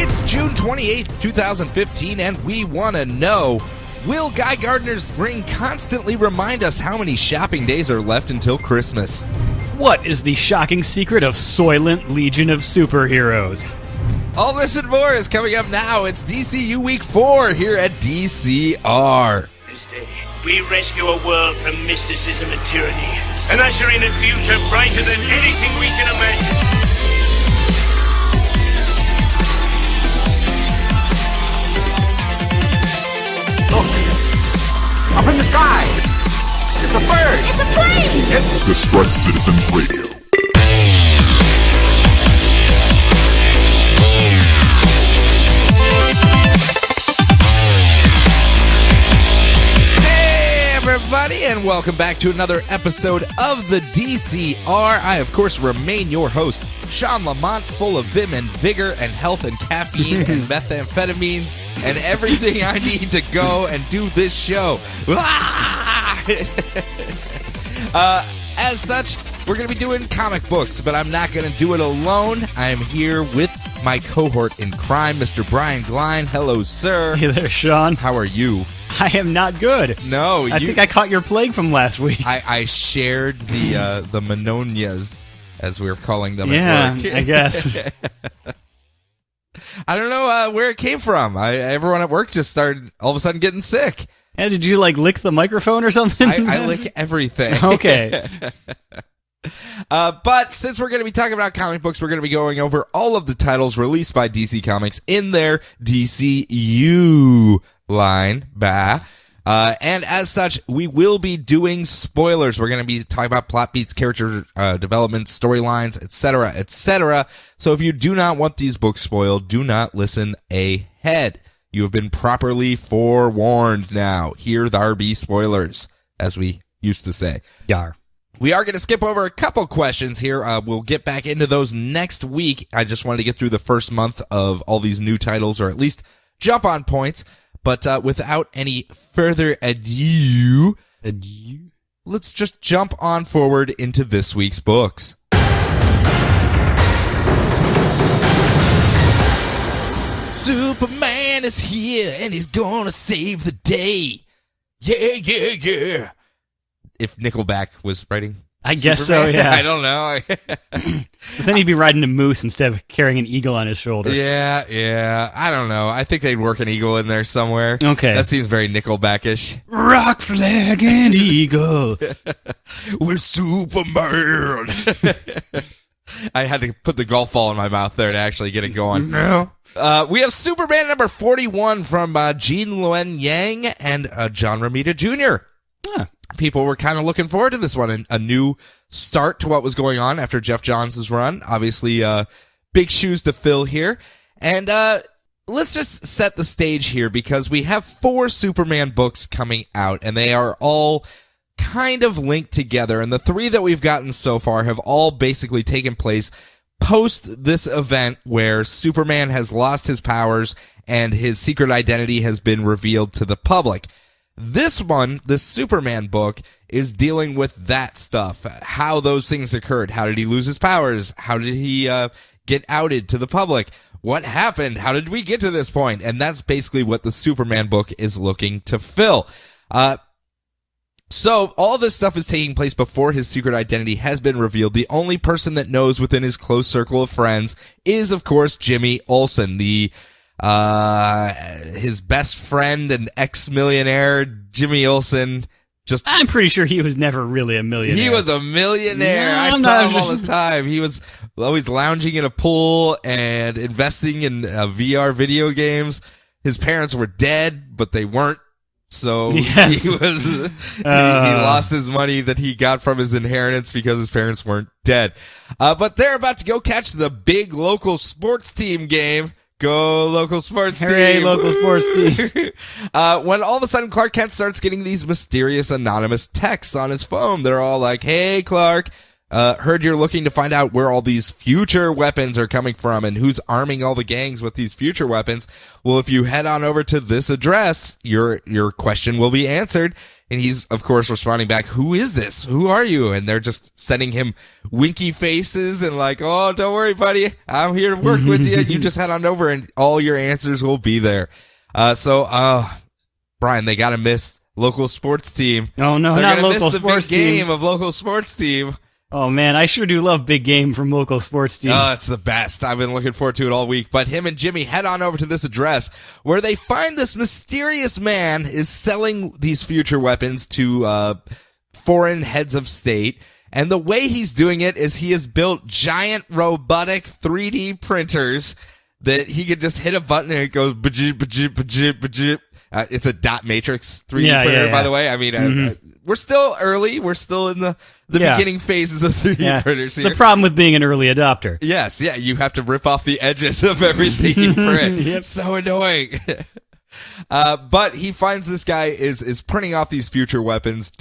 It's June 28th, 2015, and we want to know, will Guy Gardner's ring constantly remind us how many shopping days are left until Christmas? What is the shocking secret of Soylent Legion of Superheroes? All this and more is coming up now. It's DCU Week 4 here at DCR. This day, we rescue a world from mysticism and tyranny, and usher in a future brighter than anything we can imagine. Look! Up in the sky! It's a bird! It's a plane! It's Distress Citizens Radio. Hey, everybody, and welcome back to another episode of the DCR. I, of course, remain your host, Sean Lamont, full of vim and vigor and health and caffeine and methamphetamines and everything I need to go and do this show. As such, we're going to be doing comic books, but I'm not going to do it alone. I'm here with my cohort in crime, Mr. Brian Glein. Hello, sir. Hey there, Sean. How are you? I am not good. No, I think I caught your plague from last week. I shared the Mononias, as we were calling them yeah, at work. I guess. I don't know where it came from. Everyone at work just started all of a sudden getting sick. Yeah, did you, lick the microphone or something? I lick everything. Okay. But since we're going to be talking about comic books, we're going to be going over all of the titles released by DC Comics in their DCU line. And as such, we will be doing spoilers. We're going to be talking about plot beats, character development, storylines, etc., etc. So if you do not want these books spoiled, do not listen ahead. You have been properly forewarned now. Here there be spoilers, as we used to say. Yar. We are going to skip over a couple questions here. We'll get back into those next week. I just wanted to get through the first month of all these new titles, or at least jump on points. But without any further ado, let's just jump on forward into this week's books. Superman is here, and he's gonna save the day. Yeah, yeah, yeah. If Nickelback was writing I guess Superman, so, yeah. I don't know. But then he'd be riding a moose instead of carrying an eagle on his shoulder. Yeah. I don't know. I think they'd work an eagle in there somewhere. Okay. That seems very Nickelback-ish. Rock, flag, and eagle. We're Superman. I had to put the golf ball in my mouth there to actually get it going. No. We have Superman number 41 from Gene Luen Yang and John Romita Jr. Huh. People were kind of looking forward to this one, a new start to what was going on after Jeff Johns' run. Obviously, big shoes to fill here. And let's just set the stage here, because we have 4 Superman books coming out, and they are all kind of linked together. And the 3 that we've gotten so far have all basically taken place post this event where Superman has lost his powers and his secret identity has been revealed to the public. This one, this Superman book, is dealing with that stuff. How those things occurred. How did he lose his powers? How did he get outed to the public? What happened? How did we get to this point? And that's basically what the Superman book is looking to fill. So all this stuff is taking place before his secret identity has been revealed. The only person that knows within his close circle of friends is, of course, Jimmy Olsen, his best friend and ex-millionaire. Jimmy Olsen I'm pretty sure he was never really a millionaire. He was a millionaire. No, I I'm saw not him sure. all the time. He was always lounging in a pool and investing in VR video games. His parents were dead, but they weren't. So Yes. he lost his money that he got from his inheritance because his parents weren't dead. But they're about to go catch the big local sports team game. Go local sports Hooray, team. local sports team. When all of a sudden Clark Kent starts getting these mysterious anonymous texts on his phone. They're all like, hey, Clark, Heard you're looking to find out where all these future weapons are coming from and who's arming all the gangs with these future weapons. Well, if you head on over to this address, your question will be answered. And he's, of course, responding back, who is this? Who are you? And they're just sending him winky faces and like, oh, don't worry, buddy. I'm here to work with you. You just head on over and all your answers will be there. Brian, they gotta miss local sports team. Oh, no, they're not gonna local miss the sports big team. game of local sports team. Oh, man, I sure do love big game from local sports team. Oh, it's the best. I've been looking forward to it all week. But him and Jimmy head on over to this address where they find this mysterious man is selling these future weapons to foreign heads of state. And the way he's doing it is he has built giant robotic 3D printers that he could just hit a button and it goes bajip, bajip, bajip, bajip. It's a dot matrix 3D printer, by the way. I mean, we're still early. We're still in the beginning phases of 3D printers here. The problem with being an early adopter. Yes, yeah, you have to rip off the edges of everything you print. Yep. So annoying. But he finds this guy is printing off these future weapons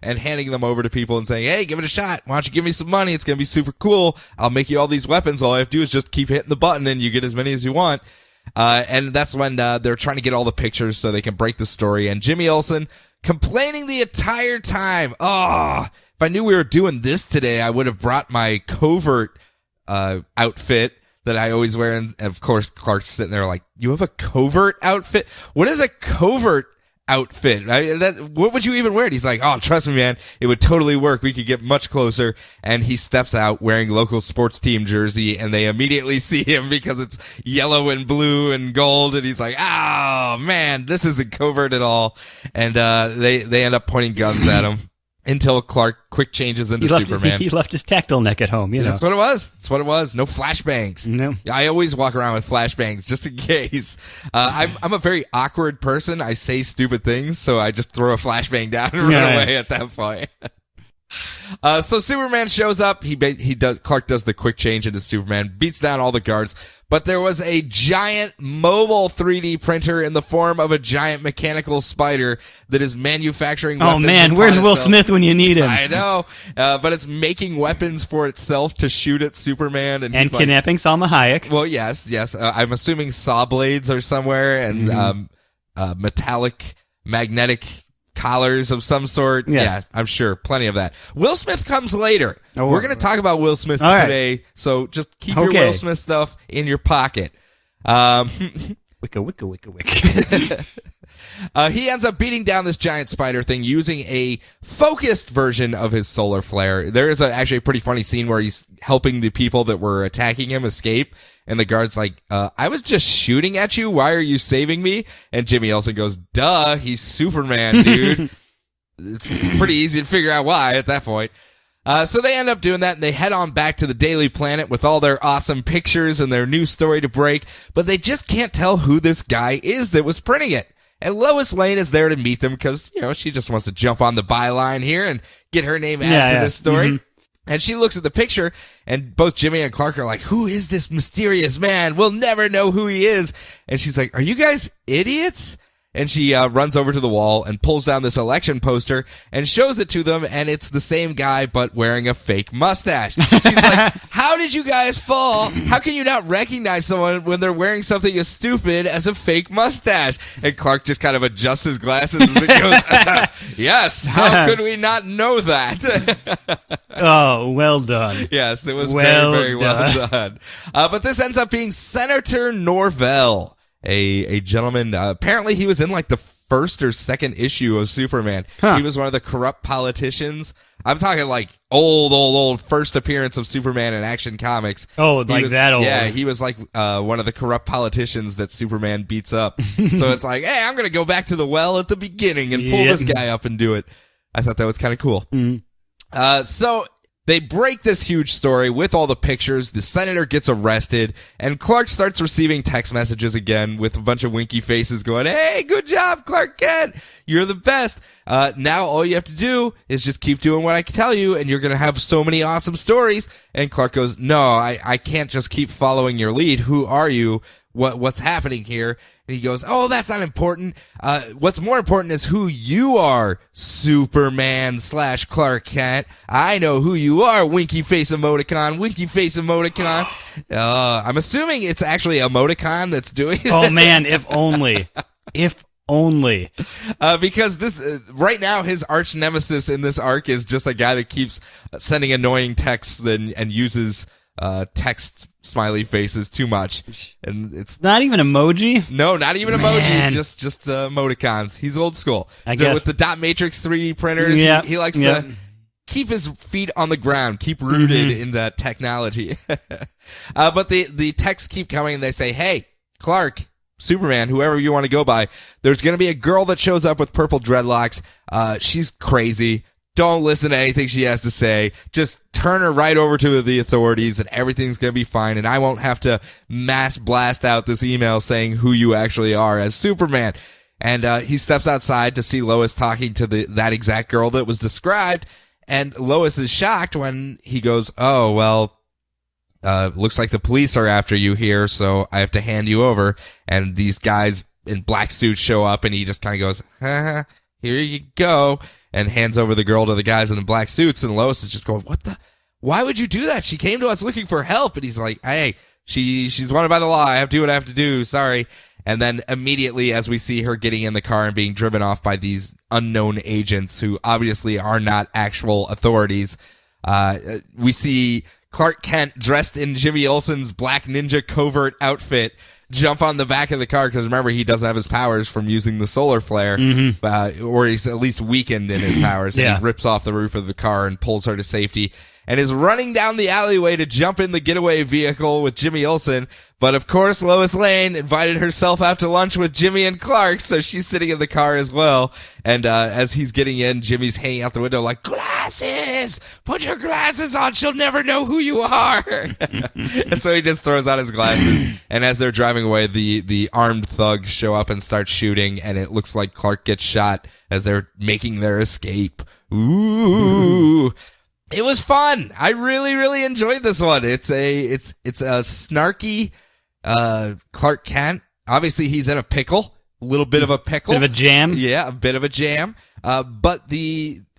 and handing them over to people and saying, hey, give it a shot. Why don't you give me some money? It's going to be super cool. I'll make you all these weapons. All I have to do is just keep hitting the button and you get as many as you want. And that's when they're trying to get all the pictures so they can break the story. And Jimmy Olsen complaining the entire time. Oh, if I knew we were doing this today, I would have brought my covert outfit that I always wear. And of course, Clark's sitting there like, you have a covert outfit? What is a covert outfit? What would you even wear? And he's like, oh, trust me, man, it would totally work. We could get much closer. And he steps out wearing local sports team jersey, and they immediately see him because it's yellow and blue and gold. And he's like, oh, man, this isn't covert at all. And they end up pointing guns at him. Until Clark quick changes into Superman. He left his tactile neck at home, you know. That's what it was. That's what it was. No flashbangs. No. I always walk around with flashbangs just in case. I'm a very awkward person. I say stupid things, so I just throw a flashbang down and run away at that point. So Superman shows up. Clark does the quick change into Superman, beats down all the guards. But there was a giant mobile 3D printer in the form of a giant mechanical spider that is manufacturing weapons. Oh man, where's Will Smith when you need him? I know. But it's making weapons for itself to shoot at Superman. And he's kidnapping Salma Hayek. Well, yes. I'm assuming saw blades are somewhere and metallic, magnetic collars of some sort. Yes. Yeah, I'm sure. Plenty of that. Will Smith comes later. Oh, we're going to talk about Will Smith today, so just keep your Will Smith stuff in your pocket. Wicka, wicka, wicka, wicka. He ends up beating down this giant spider thing using a focused version of his solar flare. There is actually a pretty funny scene where he's helping the people that were attacking him escape. And the guard's like, I was just shooting at you. Why are you saving me? And Jimmy Olsen goes, duh, he's Superman, dude. It's pretty easy to figure out why at that point. So they end up doing that and they head on back to the Daily Planet with all their awesome pictures and their new story to break. But they just can't tell who this guy is that was printing it. And Lois Lane is there to meet them because, she just wants to jump on the byline here and get her name added to this story. Mm-hmm. And she looks at the picture, and both Jimmy and Clark are like, who is this mysterious man? We'll never know who he is. And she's like, are you guys idiots? And she runs over to the wall and pulls down this election poster and shows it to them, and it's the same guy but wearing a fake mustache. She's like, how did you guys fall? How can you not recognize someone when they're wearing something as stupid as a fake mustache? And Clark just kind of adjusts his glasses and goes, yes, how could we not know that? Oh, well done. Yes, it was very, very well done. But this ends up being Senator Norvell. A gentleman, apparently he was in like the first or second issue of Superman. He was one of the corrupt politicians. I'm talking like old first appearance of Superman in Action Comics. Oh, that old. Yeah, he was like one of the corrupt politicians that Superman beats up. So it's like, hey, I'm going to go back to the well at the beginning and pull this guy up and do it. I thought that was kind of cool. Mm-hmm. So they break this huge story with all the pictures. The senator gets arrested, and Clark starts receiving text messages again with a bunch of winky faces going, hey, good job, Clark Kent. You're the best. Now all you have to do is just keep doing what I tell you, and you're going to have so many awesome stories. And Clark goes, no, I can't just keep following your lead. Who are you? what's happening here. And he goes, oh, that's not important. What's more important is who you are, Superman / Clark Kent. I know who you are, winky face emoticon, winky face emoticon. I'm assuming it's actually emoticon that's doing it. Oh man, if only. If only. Because this, right now, his arch nemesis in this arc is just a guy that keeps sending annoying texts and uses text smiley faces too much, and it's not even emoji. No, not even emoji. Man. Just emoticons. He's old school. I guess with the dot matrix 3D printers. Yeah. He likes to keep his feet on the ground, keep rooted in that technology. But the texts keep coming, and they say, "Hey, Clark, Superman, whoever you want to go by, there's going to be a girl that shows up with purple dreadlocks. She's crazy. Don't listen to anything she has to say. Just turn her right over to the authorities and everything's going to be fine. And I won't have to mass blast out this email saying who you actually are as Superman." And he steps outside to see Lois talking to that exact girl that was described. And Lois is shocked when he goes, "Oh, well, looks like the police are after you here, so I have to hand you over." And these guys in black suits show up, and he just kind of goes, "Here you go," and hands over the girl to the guys in the black suits. And Lois is just going, why would you do that? She came to us looking for help. And he's like, "Hey, she's wanted by the law. I have to do what I have to do. Sorry." And then immediately, as we see her getting in the car and being driven off by these unknown agents who obviously are not actual authorities, we see Clark Kent dressed in Jimmy Olsen's black ninja covert outfit jump on the back of the car, because remember, he doesn't have his powers from using the solar flare, or he's at least weakened in his powers. And he rips off the roof of the car and pulls her to safety and is running down the alleyway to jump in the getaway vehicle with Jimmy Olsen. But of course, Lois Lane invited herself out to lunch with Jimmy and Clark, so she's sitting in the car as well. And as he's getting in, Jimmy's hanging out the window like, "Glasses! Put your glasses on, she'll never know who you are." And so he just throws on his glasses, and as they're driving away, the armed thugs show up and start shooting, and it looks like Clark gets shot as they're making their escape. Ooh. It was fun. I really, really enjoyed this one. It's a snarky Clark Kent. Obviously, he's in a pickle. A little bit of a pickle. Bit of a jam. Yeah, a bit of a jam. But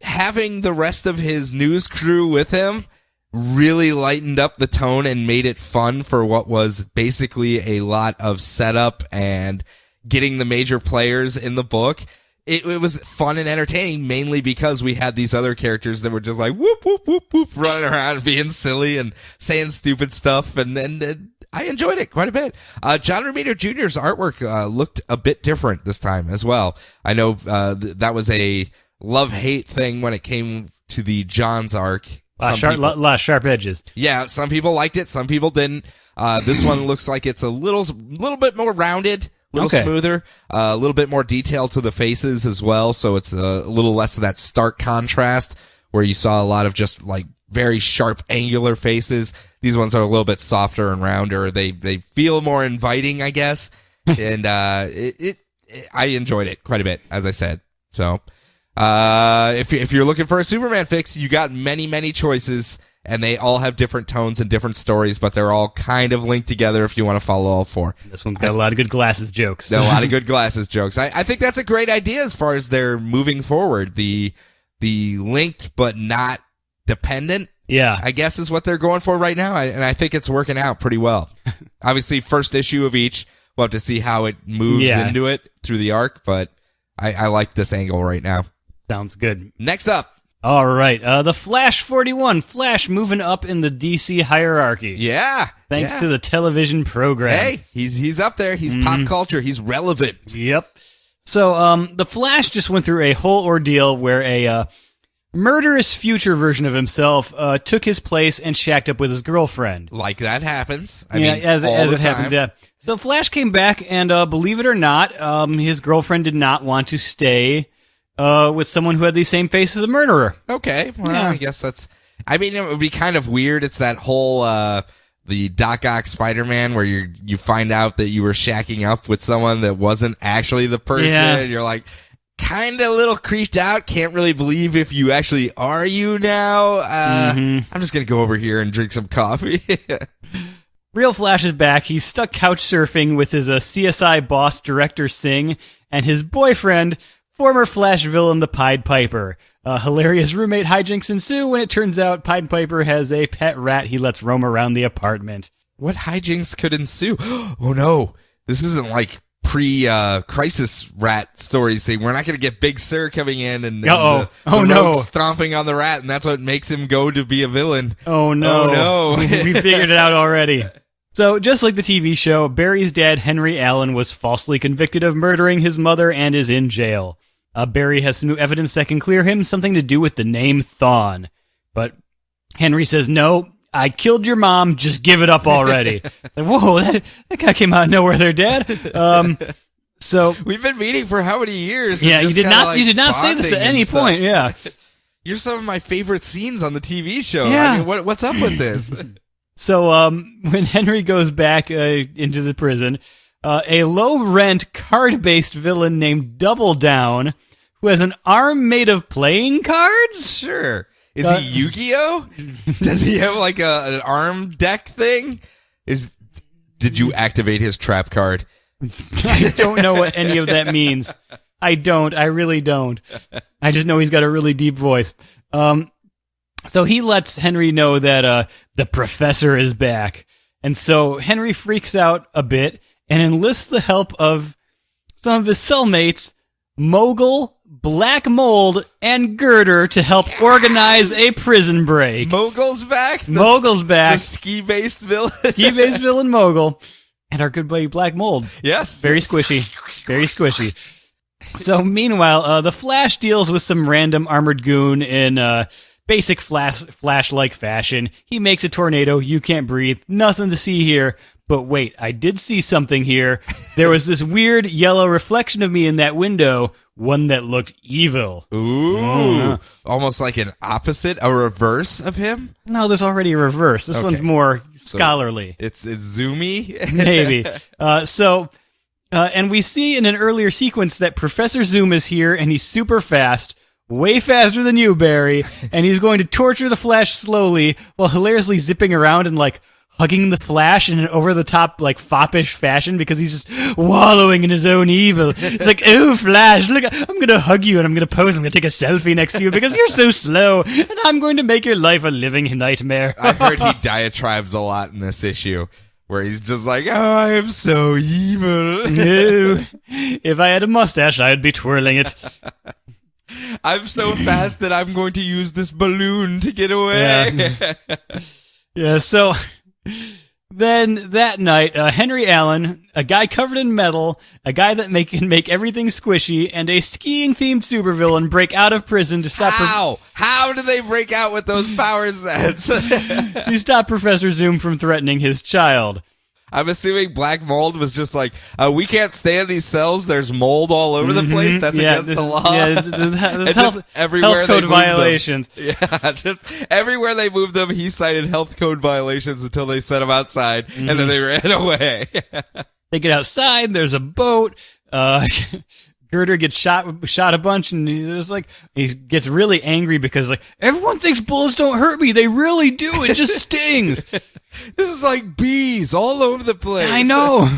having the rest of his news crew with him really lightened up the tone and made it fun for what was basically a lot of setup and getting the major players in the book. It was fun and entertaining, mainly because we had these other characters that were just like whoop, whoop, whoop, whoop, running around and being silly and saying stupid stuff. And I enjoyed it quite a bit. John Romita Jr.'s artwork looked a bit different this time as well. I know that was a love-hate thing when it came to the John's arc. A lot of sharp edges. Yeah, some people liked it, some people didn't. This one looks like it's a little bit more rounded. A little smoother, a little bit more detail to the faces as well, so it's a little less of that stark contrast where you saw a lot of just like very sharp angular faces. These ones are a little bit softer and rounder. They feel more inviting, I guess. And I enjoyed it quite a bit, as I said. So if you're looking for a Superman fix, you got many choices. And they all have different tones and different stories, but they're all kind of linked together if you want to follow all four. This one's got a lot of good glasses jokes. A lot of good glasses jokes. I think that's a great idea as far as they're moving forward. The linked but not dependent, I guess, is what they're going for right now. And I think it's working out pretty well. Obviously, first issue of each. We'll have to see how it moves into it through the arc, but I like this angle right now. Sounds good. Next up. All right, the Flash 41. Flash moving up in the DC hierarchy. Yeah. Thanks to the television program. Hey, he's up there. He's pop culture. He's relevant. Yep. So, the Flash just went through a whole ordeal where a murderous future version of himself took his place and shacked up with his girlfriend. Like that happens. I mean, as it happens, yeah. So Flash came back, and believe it or not, his girlfriend did not want to stay with someone who had the same face as a murderer. Okay, well, I guess that's... I mean, it would be kind of weird. It's that whole, the Doc Ock Spider-Man where you find out that you were shacking up with someone that wasn't actually the person. Yeah. And you're like, kind of a little creeped out. Can't really believe if you actually are you now. I'm just going to go over here and drink some coffee. Real Flash is back. He's stuck couch surfing with his CSI boss, Director Singh, and his boyfriend, former Flash villain, the Pied Piper. Hilarious roommate hijinks ensue when it turns out Pied Piper has a pet rat he lets roam around the apartment. What hijinks could ensue? Oh no, this isn't like pre-crisis rat stories thing. We're not going to get Big Sur coming in and the rogue stomping on the rat, and that's what makes him go to be a villain. Oh no. Oh no. We figured it out already. So, just like the TV show, Barry's dad, Henry Allen, was falsely convicted of murdering his mother and is in jail. Barry has some new evidence that can clear him, something to do with the name Thawne. But Henry says, no, I killed your mom, just give it up already. Like, whoa, that guy came out of nowhere there, Dad. So we've been meeting for how many years? Yeah, you did not say this at any point, yeah. You're some of my favorite scenes on the TV show. Yeah. I mean, what's up with this? So, when Henry goes back into the prison, a low-rent, card-based villain named Double Down, who has an arm made of playing cards? Sure. Is he Yu-Gi-Oh? Does he have like an arm deck thing? Did you activate his trap card? I don't know what any of that means. I really don't. I just know he's got a really deep voice. So he lets Henry know that the professor is back. And so Henry freaks out a bit and enlists the help of some of his cellmates, Mogul, Black Mold, and Girder to help organize a prison break. Mogul's back? Mogul's back. The ski-based villain? Ski-based villain Mogul. And our good buddy Black Mold. Yes. Very squishy. Very squishy. So meanwhile, the Flash deals with some random armored goon in basic Flash-like fashion. He makes a tornado. You can't breathe. Nothing to see here. But wait, I did see something here. There was this weird yellow reflection of me in that window, one that looked evil. Ooh. Almost like an opposite, a reverse of him? No, there's already a reverse. This one's more scholarly. It's zoomy? Maybe. And we see in an earlier sequence that Professor Zoom is here, and he's super fast. Way faster than you, Barry, and he's going to torture the Flash slowly while hilariously zipping around and, like, hugging the Flash in an over-the-top, like, foppish fashion because he's just wallowing in his own evil. It's like, oh, Flash, look, I'm going to hug you and I'm going to pose. I'm going to take a selfie next to you because you're so slow, and I'm going to make your life a living nightmare. I heard he diatribes a lot in this issue. Where he's just like, oh, I am so evil. No. If I had a mustache, I'd be twirling it. I'm so fast that I'm going to use this balloon to get away. Yeah, so then that night, Henry Allen, a guy covered in metal, a guy that can make everything squishy, and a skiing-themed supervillain break out of prison to stop... How do they break out with those power sets? to stop Professor Zoom from threatening his child. I'm assuming Black Mold was just like, we can't stay in these cells. There's mold all over the place. That's against the law. Yeah, this health code violations. Yeah, just everywhere they moved them, he cited health code violations until they set him outside, and then they ran away. They get outside. There's a boat. Girder gets shot a bunch, and he gets really angry because like everyone thinks bullets don't hurt me. They really do. It just stings. This is like bees all over the place. I know,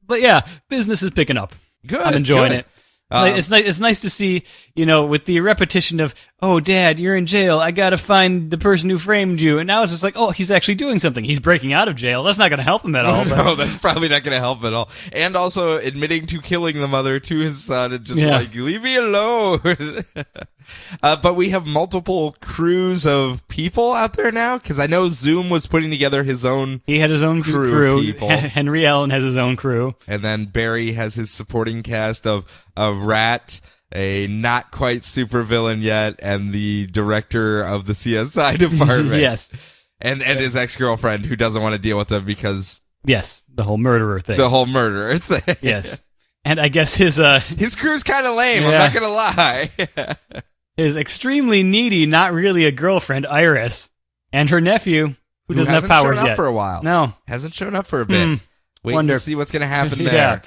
but yeah, business is picking up. Good, I'm enjoying good. it. It's nice to see, with the repetition of, oh, Dad, you're in jail. I got to find the person who framed you. And now it's just like, oh, he's actually doing something. He's breaking out of jail. That's not going to help him at all. No, that's probably not going to help at all. And also admitting to killing the mother to his son and just like, leave me alone. But we have multiple crews of people out there now, because I know Zoom was putting together his own. He had his own crew. People. Henry Allen has his own crew. And then Barry has his supporting cast of a rat, a not quite supervillain yet, and the director of the CSI department. Yes. And his ex-girlfriend who doesn't want to deal with him because... Yes, the whole murderer thing. Yes. And I guess his crew's kind of lame, I'm not going to lie. His extremely needy, not really a girlfriend, Iris, and her nephew, who doesn't have powers yet. Hasn't shown up for a while. No. Hasn't shown up for a bit. Waiting to see what's going to happen there.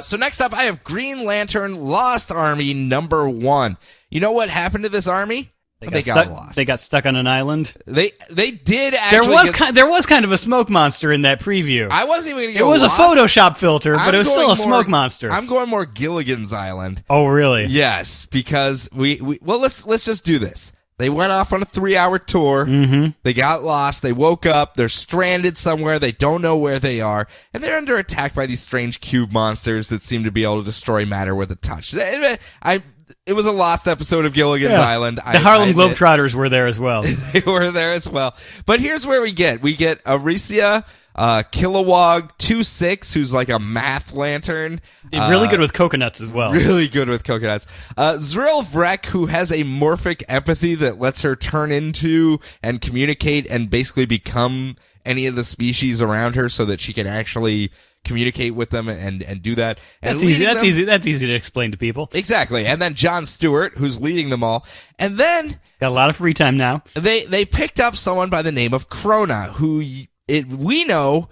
So next up, I have Green Lantern Lost Army #1. You know what happened to this army? They got lost. They got stuck on an island. They did actually. There was kind of a smoke monster in that preview. I wasn't even going to go It was lost. a Photoshop filter, but I'm it was still going a smoke monster. I'm going more Gilligan's Island. Oh, really? Yes, because let's just do this. They went off on a 3-hour tour. Mm-hmm. They got lost. They woke up. They're stranded somewhere. They don't know where they are. And they're under attack by these strange cube monsters that seem to be able to destroy matter with a touch. It was a lost episode of Gilligan's Island. The Harlem Globetrotters were there as well. They were there as well. But here's where we get Aricia Kilowog 26, who's like a math lantern. Really good with coconuts as well. Really good with coconuts. Zrill Vrek, who has a morphic empathy that lets her turn into and communicate and basically become any of the species around her so that she can actually communicate with them and do that. And That's easy to explain to people. Exactly. And then Jon Stewart, who's leading them all. And then got a lot of free time now. They picked up someone by the name of Krona, who we know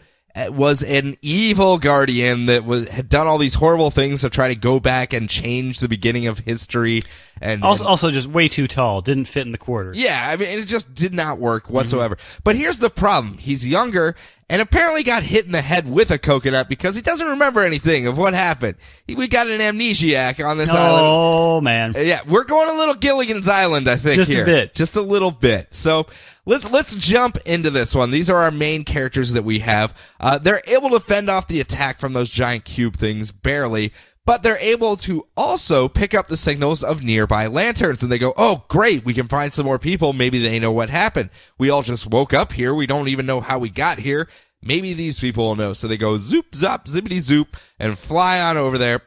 was an evil guardian that had done all these horrible things to try to go back and change the beginning of history. And also just way too tall, didn't fit in the quarters. Yeah, I mean, it just did not work whatsoever. Mm-hmm. But here's the problem. He's younger and apparently got hit in the head with a coconut because he doesn't remember anything of what happened. We got an amnesiac on this island. Oh, man. Yeah, we're going a little Gilligan's Island, I think, Just here. a bit. Just a little bit. So let's jump into this one. These are our main characters that we have. They're able to fend off the attack from those giant cube things, barely. But they're able to also pick up the signals of nearby lanterns. And they go, oh, great, we can find some more people. Maybe they know what happened. We all just woke up here. We don't even know how we got here. Maybe these people will know. So they go zoop, zop, zippity zoop, and fly on over there,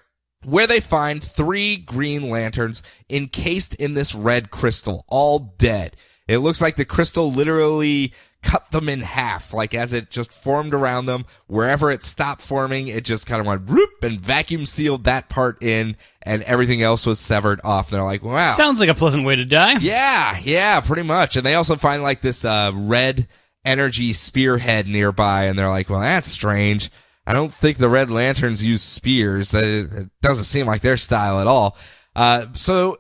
where they find 3 green lanterns encased in this red crystal, all dead. It looks like the crystal literally cut them in half, like as it just formed around them. Wherever it stopped forming, it just kind of went whoop and vacuum sealed that part in, and everything else was severed off. And they're like, wow. Sounds like a pleasant way to die. Yeah, pretty much. And they also find like this red energy spearhead nearby, and they're like, well, that's strange. I don't think the Red Lanterns use spears. It doesn't seem like their style at all. So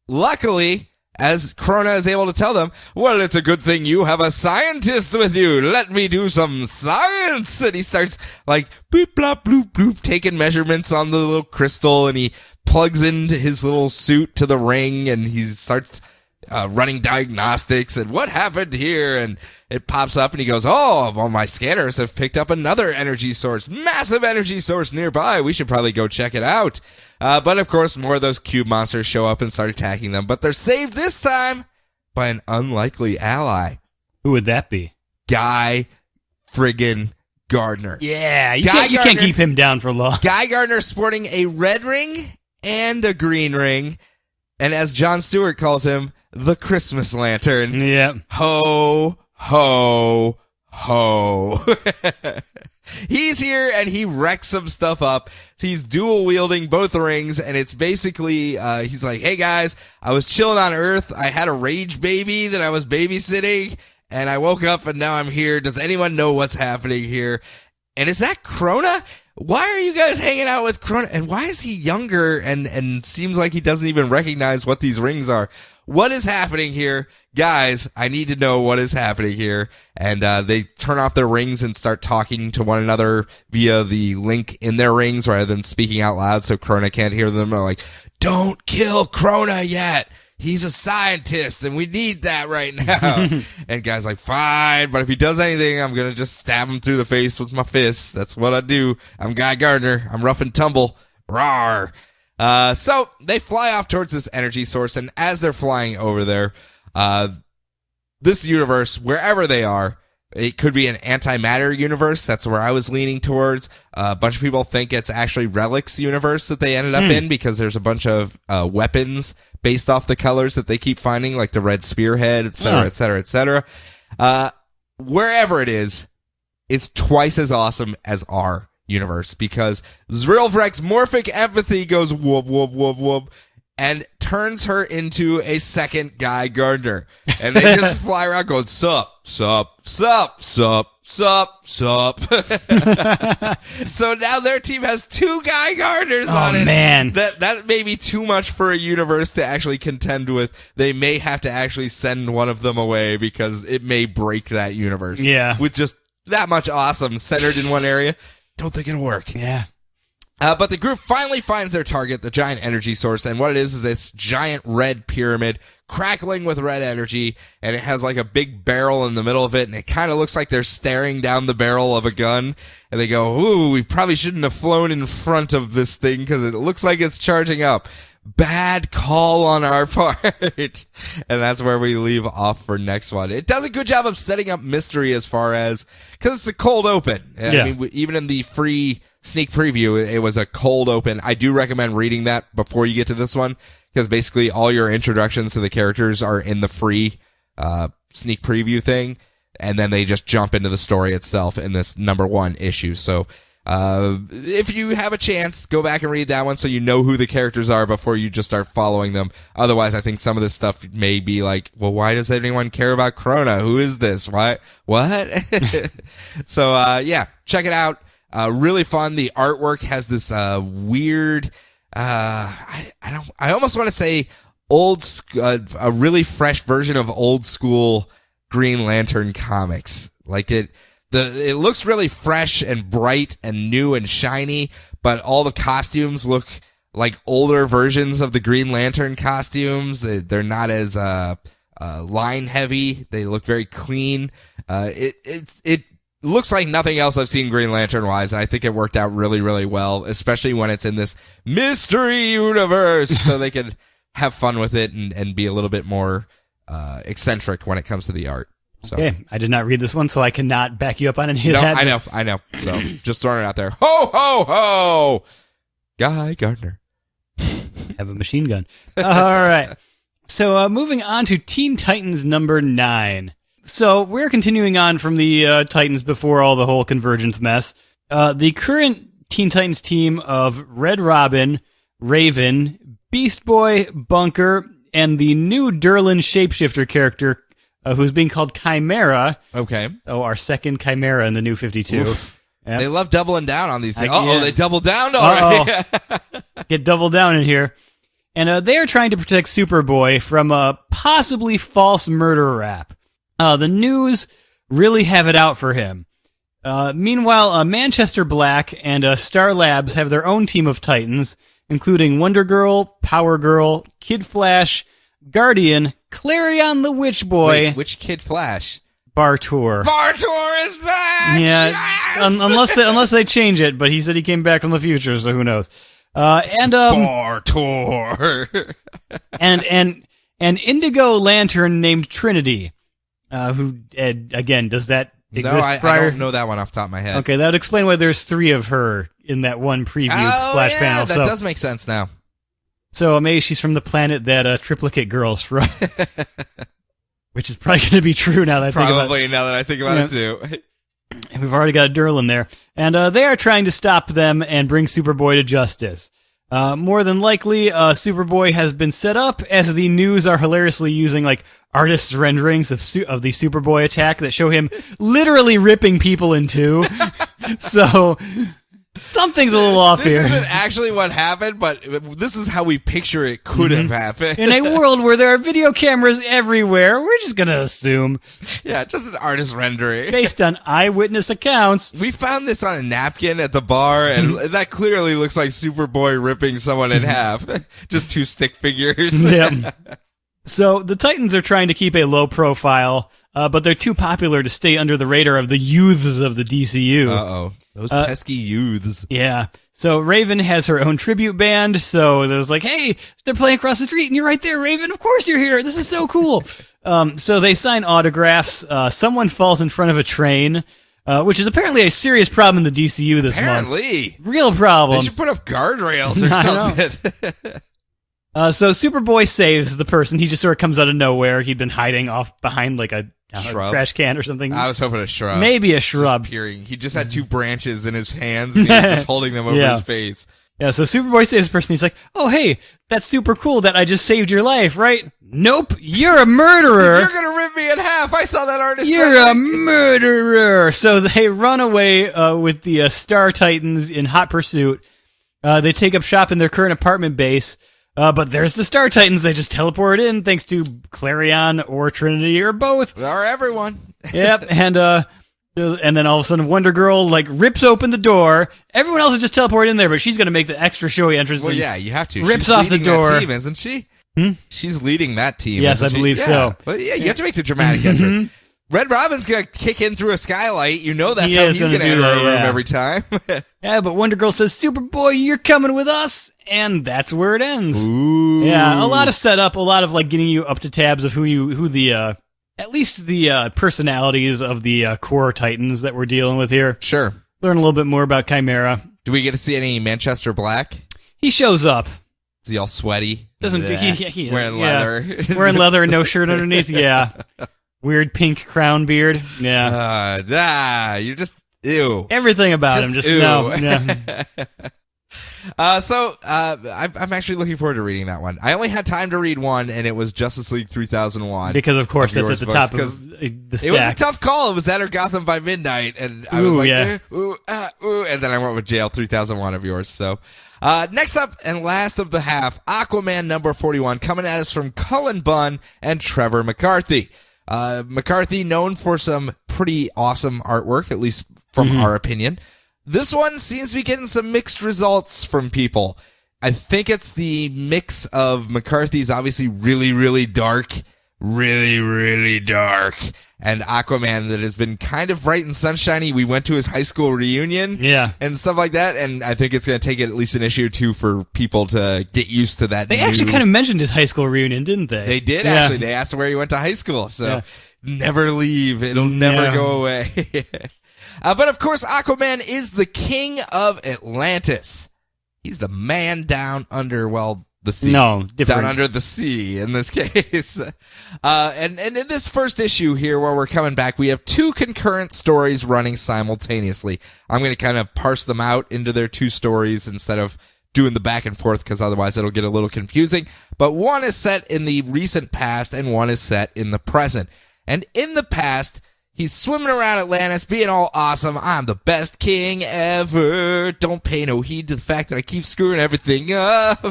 luckily, as Krona is able to tell them, well, it's a good thing you have a scientist with you. Let me do some science. And he starts like boop, blop, bloop, bloop, taking measurements on the little crystal, and he plugs into his little suit to the ring, and he starts running diagnostics and what happened here, and it pops up and he goes, oh, well, my scanners have picked up another energy source, massive energy source nearby. We should probably go check it out. But of course, more of those cube monsters show up and start attacking them, but they're saved this time by an unlikely ally. Who would that be? Guy friggin' Gardner. Yeah, you can't keep him down for long. Guy Gardner sporting a red ring and a green ring, and as Jon Stewart calls him, the Christmas lantern. Yeah. Ho, ho, ho. He's here and he wrecks some stuff up. He's dual wielding both rings, and it's basically, he's like, hey guys, I was chilling on Earth. I had a rage baby that I was babysitting, and I woke up and now I'm here. Does anyone know what's happening here? And is that Krona? Why are you guys hanging out with Krona? And why is he younger and seems like he doesn't even recognize what these rings are? What is happening here? Guys, I need to know what is happening here. And they turn off their rings and start talking to one another via the link in their rings rather than speaking out loud so Krona can't hear them. They're like, don't kill Krona yet. He's a scientist and we need that right now. And guy's like, fine, but if he does anything, I'm going to just stab him through the face with my fists. That's what I do. I'm Guy Gardner. I'm rough and tumble. Rawr. So they fly off towards this energy source, and as they're flying over there, this universe, wherever they are, it could be an antimatter universe. That's where I was leaning towards. A bunch of people think it's actually Relic's universe that they ended up in because there's a bunch of weapons based off the colors that they keep finding, like the red spearhead, et cetera, et cetera, et cetera. Wherever it is, it's twice as awesome as our universe because Zrill Vrek's morphic empathy goes whoop, whoop, whoop, whoop, and turns her into a second Guy Gardner. And they just fly around going, sup, sup, sup, sup, sup, sup. So now their team has 2 Guy Gardners on it. Oh, man. That may be too much for a universe to actually contend with. They may have to actually send one of them away because it may break that universe. Yeah. With just that much awesome centered in one area. Don't think it'll work. Yeah. But the group finally finds their target, the giant energy source, and what it is this giant red pyramid crackling with red energy, and it has like a big barrel in the middle of it, and it kind of looks like they're staring down the barrel of a gun, and they go, ooh, we probably shouldn't have flown in front of this thing because it looks like it's charging up. Bad call on our part. And that's where we leave off for next one. It does a good job of setting up mystery as far as, because it's a cold open. Yeah. I mean, even in the free sneak preview, it was a cold open. I do recommend reading that before you get to this one, because basically all your introductions to the characters are in the free sneak preview thing, and then they just jump into the story itself in this number 1 issue. So if you have a chance, go back and read that one so you know who the characters are before you just start following them. Otherwise, I think some of this stuff may be like, well, why does anyone care about Krona? Who is this? What? So, yeah, check it out. Really fun. The artwork has this, weird, I almost want to say a really fresh version of old school Green Lantern comics. Like it looks really fresh and bright and new and shiny, but all the costumes look like older versions of the Green Lantern costumes. They're not as, line heavy. They look very clean. It looks like nothing else I've seen Green Lantern wise, and I think it worked out really, really well, especially when it's in this mystery universe, so they could have fun with it and be a little bit more, eccentric when it comes to the art. So. Okay, I did not read this one, so I cannot back you up on any of that. I know. So, just throwing it out there. Ho, ho, ho! Guy Gardner. Have a machine gun. All right. So, moving on to Teen Titans number 9. So, we're continuing on from the Titans before all the whole Convergence mess. The current Teen Titans team of Red Robin, Raven, Beast Boy, Bunker, and the new Durlin shapeshifter character, who's being called Chimera. Okay. Oh, our second Chimera in the new 52. Yep. They love doubling down on these things. Yeah. They doubled down already. Get doubled down in here. And they are trying to protect Superboy from a possibly false murder rap. The news really have it out for him. Meanwhile, Manchester Black and Star Labs have their own team of Titans, including Wonder Girl, Power Girl, Kid Flash, Guardian, Clarion the Witch Boy. Wait, which Kid Flash? Bartor. Bartor is back! Yeah, yes! unless they change it, but he said he came back from the future, so who knows. Bartor. and Indigo Lantern named Trinity, who, again, does that exist No, I prior? don't know that one off the top of my head. Okay, that would explain why there's 3 of her in that one preview splash panel. That does make sense now. So maybe she's from the planet that Triplicate Girl's from. Which is probably going to be true now that I think about it. Probably now that I think about it too. And we've already got a Durlin there. And they are trying to stop them and bring Superboy to justice. More than likely, Superboy has been set up, as the news are hilariously using like artists' renderings of the Superboy attack that show him literally ripping people in two. So something's a little off here. This isn't actually what happened, but this is how we picture it could have happened. In a world where there are video cameras everywhere, we're just going to assume. Yeah, just an artist rendering. Based on eyewitness accounts. We found this on a napkin at the bar, and that clearly looks like Superboy ripping someone in half. Just 2 stick figures. Yep. So the Titans are trying to keep a low profile, but they're too popular to stay under the radar of the youths of the DCU. Uh-oh. Those pesky youths. Yeah. So Raven has her own tribute band, so it was like, hey, they're playing across the street, and you're right there, Raven. Of course you're here. This is so cool. So they sign autographs. Someone falls in front of a train, which is apparently a serious problem in the DCU this month. Apparently. Real problem. They should put up guardrails or something. So Superboy saves the person. He just sort of comes out of nowhere. He'd been hiding off behind like a trash can or something. I was hoping a shrub. Maybe a shrub. Just peering. He just had 2 branches in his hands, and he was just holding them over his face. Yeah, so Superboy saves the person. He's like, oh, hey, that's super cool that I just saved your life, right? Nope, you're a murderer. You're going to rip me in half. I saw that artist. You're a murderer. So they run away with the Star Titans in hot pursuit. They take up shop in their current apartment base. But there's the Star Titans. They just teleport in thanks to Clarion or Trinity or both. Or everyone. Yep, and then all of a sudden Wonder Girl rips open the door. Everyone else is just teleported in there, but she's going to make the extra showy entrance. Well, yeah, you have to. Rips She's off the leading that door. team, isn't she? She's leading that team. Yes, isn't I believe she? so. But yeah, you have to make the dramatic entrance. Red Robin's going to kick in through a skylight. You know that's how he's going to enter a room every time. Yeah, but Wonder Girl says, Superboy, you're coming with us. And that's where it ends. Ooh. Yeah, a lot of setup, a lot of getting you up to tabs of who the at least the personalities of the core Titans that we're dealing with here. Sure. Learn a little bit more about Chimera. Do we get to see any Manchester Black? He shows up. Is he all sweaty? Doesn't he wearing leather? Wearing leather and no shirt underneath. Yeah. Weird pink crown beard. Yeah. You're just ew. Everything about him. Just ew. no. Yeah. I'm actually looking forward to reading that one. I only had time to read one, and it was Justice League 3001. Because, of course, that's at the top of the stack. It was a tough call. It was that or Gotham by Midnight, and I was and then I went with Jail 3001 of yours. So, next up and last of the half, Aquaman number 41, coming at us from Cullen Bunn and Trevor McCarthy. McCarthy known for some pretty awesome artwork, at least from our opinion. This one seems to be getting some mixed results from people. I think it's the mix of McCarthy's obviously really, really dark, and Aquaman that has been kind of bright and sunshiny. We went to his high school reunion and stuff like that, and I think it's going to take at least an issue or two for people to get used to that. They actually kind of mentioned his high school reunion, didn't they? They did, actually. They asked where he went to high school, so never leave. It'll never go away. But of course, Aquaman is the king of Atlantis. He's the man down under, the sea. No, different. Down under the sea in this case. And in this first issue here where we're coming back, we have two concurrent stories running simultaneously. I'm going to kind of parse them out into their two stories instead of doing the back and forth because otherwise it'll get a little confusing. But one is set in the recent past and one is set in the present. And in the past, he's swimming around Atlantis, being all awesome. I'm the best king ever. Don't pay no heed to the fact that I keep screwing everything up.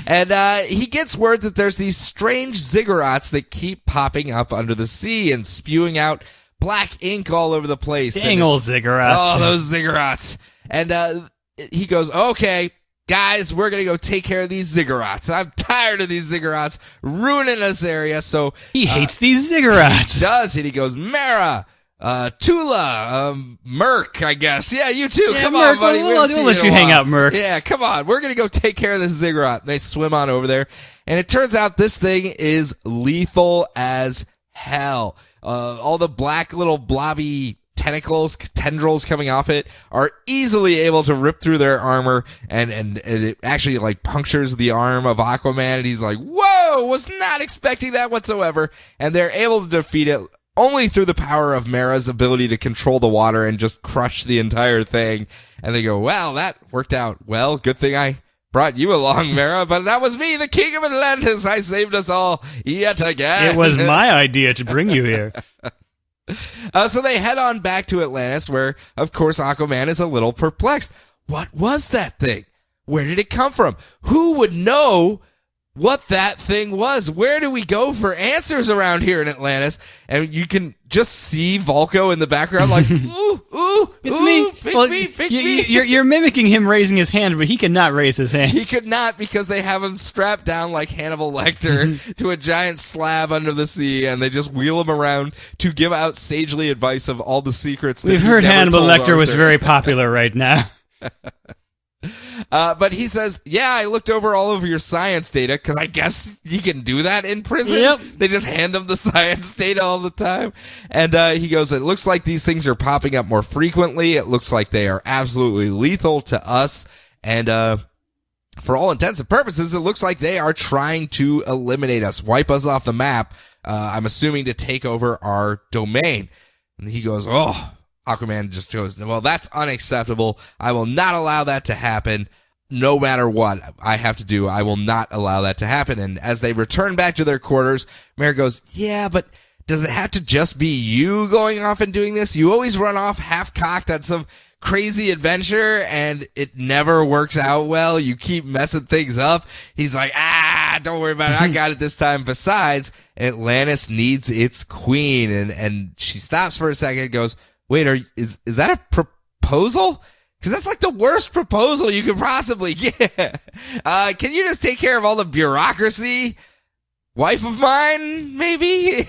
And he gets word that there's these strange ziggurats that keep popping up under the sea and spewing out black ink all over the place. Dang old ziggurats. Oh, those ziggurats. And he goes, okay, guys, we're going to go take care of these ziggurats. I'm tired of these ziggurats ruining this area. So he hates these ziggurats. He does. And he goes, Mara, Tula, Merc, I guess. Yeah, you too. Come Merc, on, buddy. We'll let you hang out, Merc. Yeah, come on. We're going to go take care of this ziggurat. And they swim on over there. And it turns out this thing is lethal as hell. All the black little blobby tendrils coming off it are easily able to rip through their armor and it actually punctures the arm of Aquaman and he's like, whoa, was not expecting that whatsoever. And they're able to defeat it only through the power of Mara's ability to control the water and just crush the entire thing. And they go, well, that worked out well. Good thing I brought you along, Mara, but that was me, the king of Atlantis. I saved us all yet again. It was my idea to bring you here. So they head on back to Atlantis where, of course, Aquaman is a little perplexed. What was that thing? Where did it come from? Who would know what that thing was? Where do we go for answers around here in Atlantis? And you can just see Volko in the background like, ooh, it's ooh, me. Pick me. You're mimicking him raising his hand, but he cannot raise his hand. He could not because they have him strapped down like Hannibal Lecter to a giant slab under the sea, and they just wheel him around to give out sagely advice of all the secrets. We've heard Hannibal Lecter was very popular right now. But he says, yeah, I looked over all of your science data because I guess you can do that in prison. Yep. They just hand him the science data all the time. And he goes, it looks like these things are popping up more frequently. It looks like they are absolutely lethal to us. And for all intents and purposes, it looks like they are trying to eliminate us, wipe us off the map. I'm assuming to take over our domain. And he goes, Aquaman just goes, well, that's unacceptable. I will not allow that to happen. no matter what I have to do, I will not allow that to happen. And as they return back to their quarters, Mara goes, yeah, but does it have to just be you going off and doing this? You always run off half-cocked on some crazy adventure, and it never works out well. You keep messing things up. He's like, don't worry about it. I got it this time. Besides, Atlantis needs its queen. And she stops for a second and goes, wait, is that a proposal? Because that's like the worst proposal you could possibly get. Can you just take care of all the bureaucracy? Wife of mine, maybe?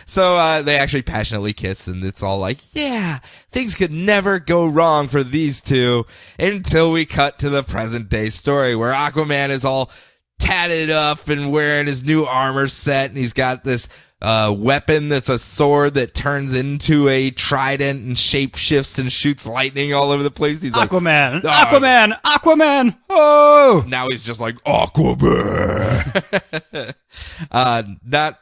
So they actually passionately kiss, and it's all like, yeah, things could never go wrong for these two, until we cut to the present day story where Aquaman is all tatted up and wearing his new armor set, and he's got this weapon that's a sword that turns into a trident and shapeshifts and shoots lightning all over the place. He's Aquaman, like, Aquaman, oh! Now he's just like, Aquaman!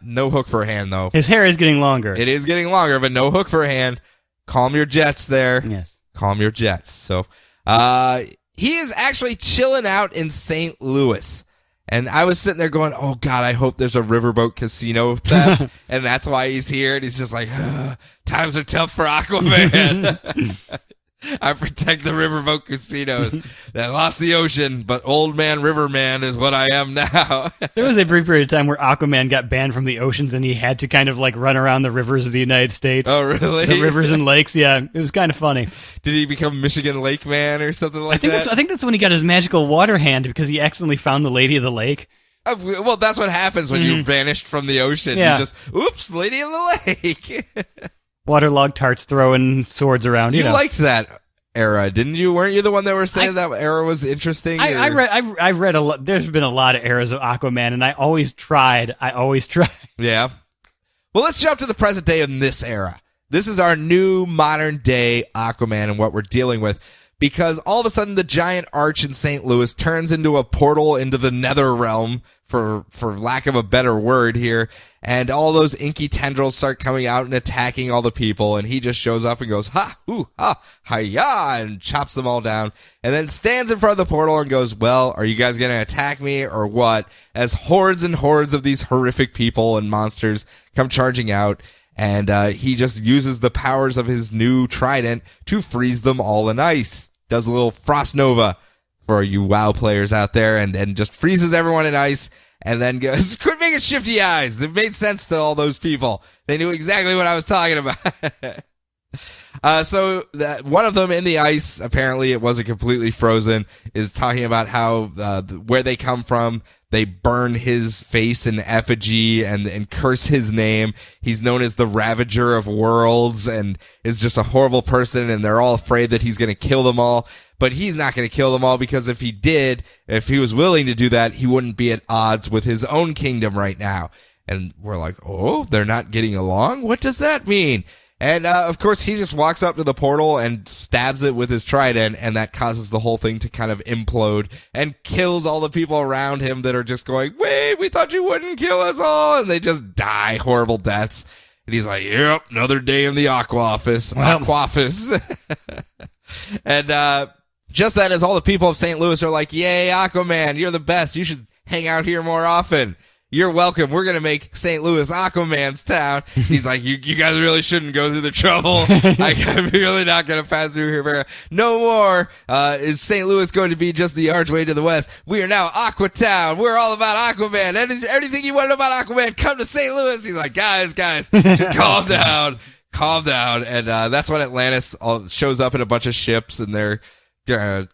No hook for a hand, though. His hair is getting longer. It is getting longer, but no hook for a hand. Calm your jets there. Yes. Calm your jets. So, he is actually chilling out in St. Louis. And I was sitting there going, oh God, I hope there's a riverboat casino theft. And that's why he's here. And he's just like, times are tough for Aquaman. I protect the riverboat casinos that lost the ocean, but old man Riverman is what I am now. There was a brief period of time where Aquaman got banned from the oceans and he had to kind of like run around the rivers of the United States. Oh, really? The rivers and lakes, yeah. It was kind of funny. Did he become Michigan Lake Man or something like that? I think that's when he got his magical water hand because he accidentally found the Lady of the Lake. Well, that's what happens when you're banished from the ocean. Yeah. You just, oops, Lady of the Lake. Waterlogged tarts throwing swords around, you know. Liked that era, didn't you? Weren't you the one that were saying that era was interesting? I read a lot. There's been a lot of eras of Aquaman, and I always tried. Yeah. Well, let's jump to the present day in this era. This is our new modern day Aquaman and what we're dealing with. Because all of a sudden the giant arch in St. Louis turns into a portal into the nether realm, for lack of a better word here, and all those inky tendrils start coming out and attacking all the people, and he just shows up and goes, ha, hoo, ha, hi-ya, and chops them all down, and then stands in front of the portal and goes, well, are you guys gonna attack me or what? As hordes and hordes of these horrific people and monsters come charging out, and he just uses the powers of his new trident to freeze them all in ice. Does a little frost nova for you WoW players out there, and just freezes everyone in ice, and then goes, quit making shifty eyes. It made sense to all those people. They knew exactly what I was talking about. So that one of them in the ice, apparently it wasn't completely frozen, is talking about how where they come from. They burn his face in effigy and curse his name. He's known as the Ravager of Worlds and is just a horrible person, and they're all afraid that he's going to kill them all. But he's not going to kill them all, because if he was willing to do that, he wouldn't be at odds with his own kingdom right now. And we're like, oh, they're not getting along? What does that mean? And, of course, he just walks up to the portal and stabs it with his trident, and that causes the whole thing to kind of implode and kills all the people around him that are just going, wait, we thought you wouldn't kill us all, and they just die horrible deaths. And he's like, yep, another day in the Aqua office. And, just then, as all the people of St. Louis are like, yay, Aquaman, you're the best. You should hang out here more often. You're welcome. We're going to make St. Louis Aquaman's town. He's like, you guys really shouldn't go through the trouble. I'm really not going to pass through here. No more is St. Louis going to be just the archway to the west. We are now Aqua Town. We're all about Aquaman. Anything you want to know about Aquaman, come to St. Louis. He's like, guys, just calm down. Calm down. And that's when Atlantis shows up in a bunch of ships, and they're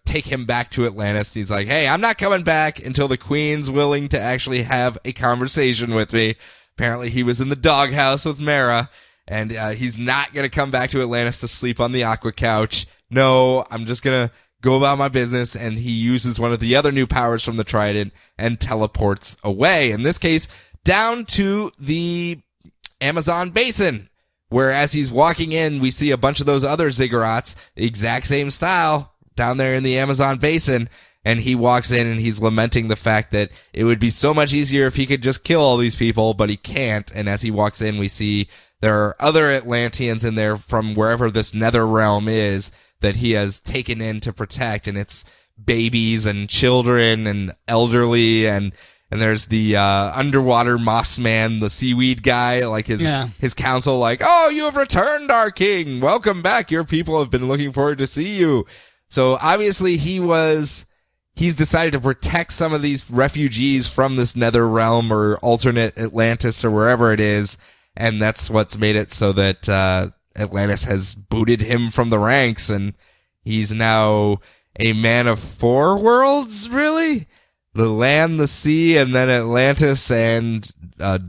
take him back to Atlantis. He's like, hey, I'm not coming back until the Queen's willing to actually have a conversation with me. Apparently he was in the doghouse with Mara, and he's not going to come back to Atlantis to sleep on the Aqua couch. No, I'm just going to go about my business. And he uses one of the other new powers from the Trident and teleports away. In this case, down to the Amazon basin, where as he's walking in, we see a bunch of those other ziggurats, exact same style, down there in the Amazon basin, and he walks in and he's lamenting the fact that it would be so much easier if he could just kill all these people, but he can't. And as he walks in, we see there are other Atlanteans in there from wherever this nether realm is that he has taken in to protect, and it's babies and children and elderly, and there's the underwater moss man, the seaweed guy, like his council, like, oh, you have returned, our king. Welcome back. Your people have been looking forward to see you. So obviously he's decided to protect some of these refugees from this nether realm or alternate Atlantis or wherever it is, and that's what's made it so that Atlantis has booted him from the ranks, and he's now a man of 4 worlds, really? The land, the sea, and then Atlantis and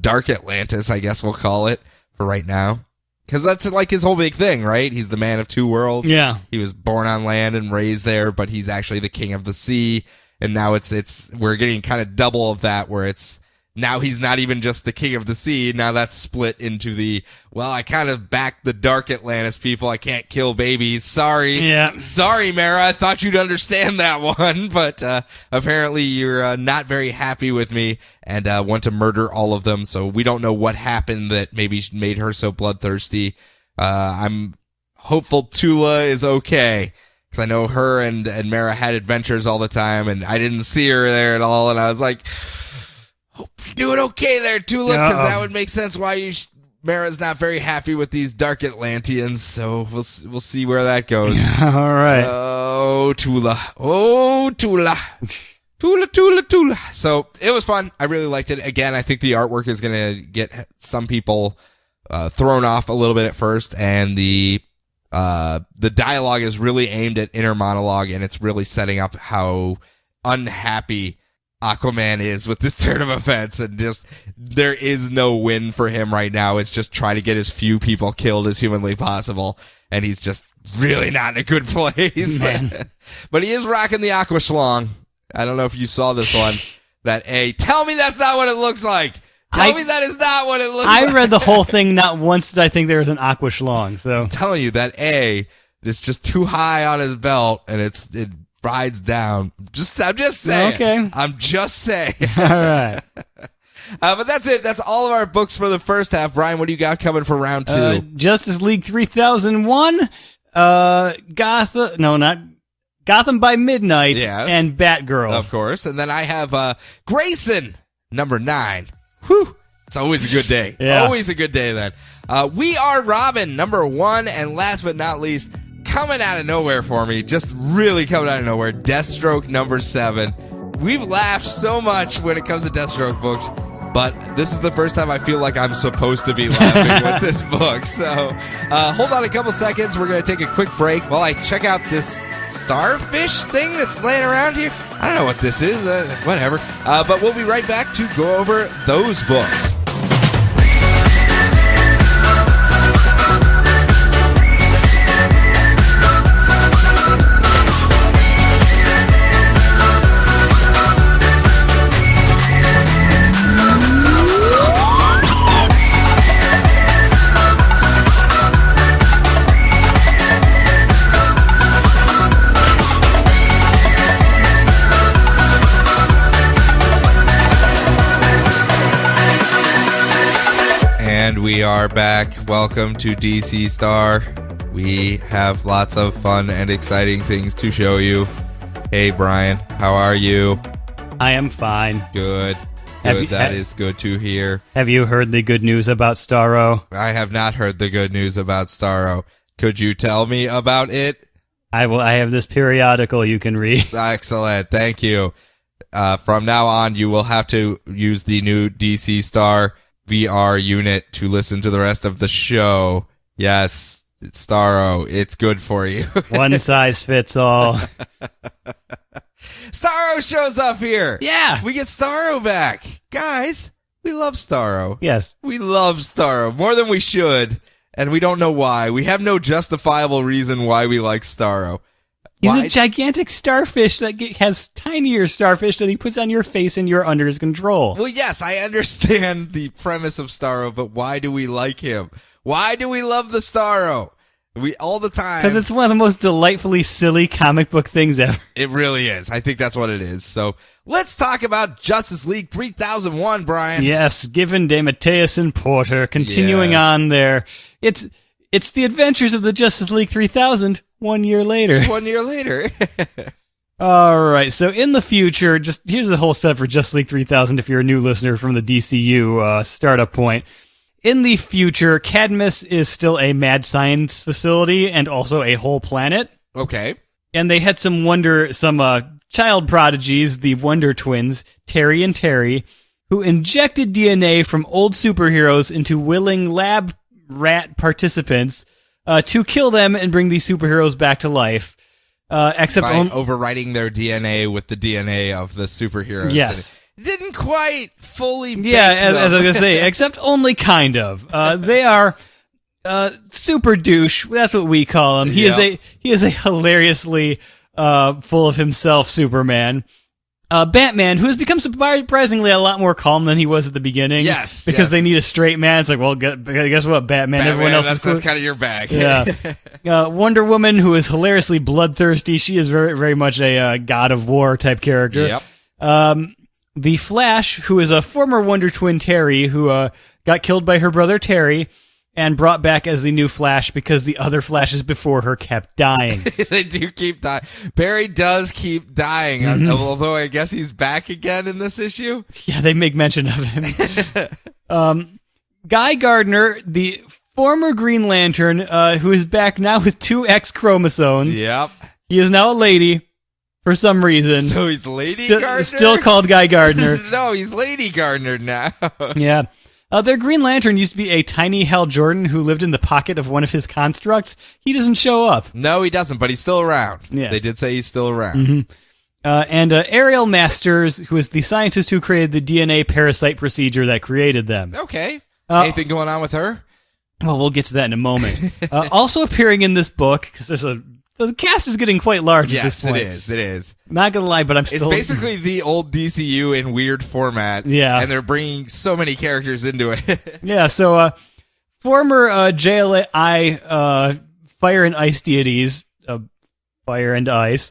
Dark Atlantis, I guess we'll call it for right now. Because that's like his whole big thing, right? He's the man of 2 worlds. Yeah. He was born on land and raised there, but he's actually the king of the sea. And now we're getting kind of double of that, where now he's not even just the king of the sea. Now that's split into I kind of backed the Dark Atlantis people. I can't kill babies. Sorry. Yeah. Sorry, Mara. I thought you'd understand that one, but apparently you're not very happy with me and want to murder all of them. So we don't know what happened that maybe made her so bloodthirsty. I'm hopeful Tula is okay, because I know her and Mara had adventures all the time, and I didn't see her there at all, and I was like, hope you're doing okay there, Tula, because that would make sense why Mara's not very happy with these Dark Atlanteans, so we'll see where that goes. All right. Oh, Tula. Oh, Tula. Tula. So it was fun. I really liked it. Again, I think the artwork is going to get some people thrown off a little bit at first, and the dialogue is really aimed at inner monologue, and it's really setting up how unhappy Aquaman is with this turn of events, and just there is no win for him right now. It's just try to get as few people killed as humanly possible, and he's just really not in a good place. But he is rocking the aqua schlong. I don't know if you saw this one. Tell me that's not what it looks like. Tell me that is not what it looks like. I read the whole thing. Not once did I think there was an aqua schlong. So I'm telling you that is just too high on his belt, and it rides down. I'm just saying. Okay. I'm just saying. All right. But that's it. That's all of our books for the first half. Brian, what do you got coming for round 2? Justice League 3001, Gotham by Midnight, yes, and Batgirl. Of course. And then I have Grayson, number 9. Whew. It's always a good day. Yeah. Always a good day then. We Are Robin, number 1. And last but not least, coming out of nowhere for me, just really coming out of nowhere, Deathstroke, number 7. We've laughed so much when it comes to Deathstroke books, but this is the first time I feel like I'm supposed to be laughing with this book. So hold on a couple seconds. We're going to take a quick break while I check out this Starfish thing that's laying around here. I don't know what this is. Whatever. But we'll be right back to go over those books. And we are back. Welcome to DC Star. We have lots of fun and exciting things to show you. Hey, Brian, how are you? I am fine. Good. That is good to hear. Have you heard the good news about Starro? I have not heard the good news about Starro. Could you tell me about it? I have this periodical you can read. Excellent. Thank you. From now on, you will have to use the new DC Star VR unit to listen to the rest of the show. Yes, it's Starro. It's good for you. One size fits all. Starro shows up here. Yeah. We get Starro back. Guys, we love Starro. Yes. We love Starro more than we should, and we don't know why. We have no justifiable reason why we like Starro. He's a gigantic starfish that has tinier starfish that he puts on your face and you're under his control. Well, yes, I understand the premise of Starro, but why do we like him? Why do we love the Starro? We all the time. Because it's one of the most delightfully silly comic book things ever. It really is. I think that's what it is. So let's talk about Justice League 3001, Brian. Yes, given DeMatteis and Porter, continuing on there. It's the adventures of the Justice League 3000 1 year later. 1 year later. All right, so in the future, here's the whole setup for Justice League 3000 if you're a new listener from the DCU startup point. In the future, Cadmus is still a mad science facility and also a whole planet. Okay. And they had some child prodigies, the Wonder Twins, Terry and Terry, who injected DNA from old superheroes into willing lab rat participants to kill them and bring these superheroes back to life. Except by overwriting their DNA with the DNA of the superheroes. Yes. It didn't quite fully bake as I was them. going to say, except only kind of. They are super douche. That's what we call him. He is a hilariously full of himself Superman. Batman, who has become surprisingly a lot more calm than he was at the beginning. Yes. Because they need a straight man. It's like, well, guess what, Batman? Everyone else is cool. That's kind of your bag. Yeah. Wonder Woman, who is hilariously bloodthirsty. She is very, very much a God of War type character. Yep. The Flash, who is a former Wonder Twin Terry, who got killed by her brother Terry and brought back as the new Flash because the other Flashes before her kept dying. They do keep dying. Barry does keep dying, although I guess he's back again in this issue. Yeah, they make mention of him. Guy Gardner, the former Green Lantern, who is back now with 2 X chromosomes. Yep. He is now a lady for some reason. So he's Lady Gardner? Still called Guy Gardner. No, he's Lady Gardner now. Yeah. Their Green Lantern used to be a tiny Hal Jordan who lived in the pocket of one of his constructs. He doesn't show up. No, he doesn't, but he's still around. Yes. They did say he's still around. Mm-hmm. And Ariel Masters, who is the scientist who created the DNA parasite procedure that created them. Okay. Anything going on with her? Well, we'll get to that in a moment. Also appearing in this book, because the cast is getting quite large at this point. Yes, it is. Not gonna lie, but I'm still... It's basically the old DCU in weird format. Yeah. And they're bringing so many characters into it. Yeah, so former JLI Fire and Ice deities, Fire and Ice,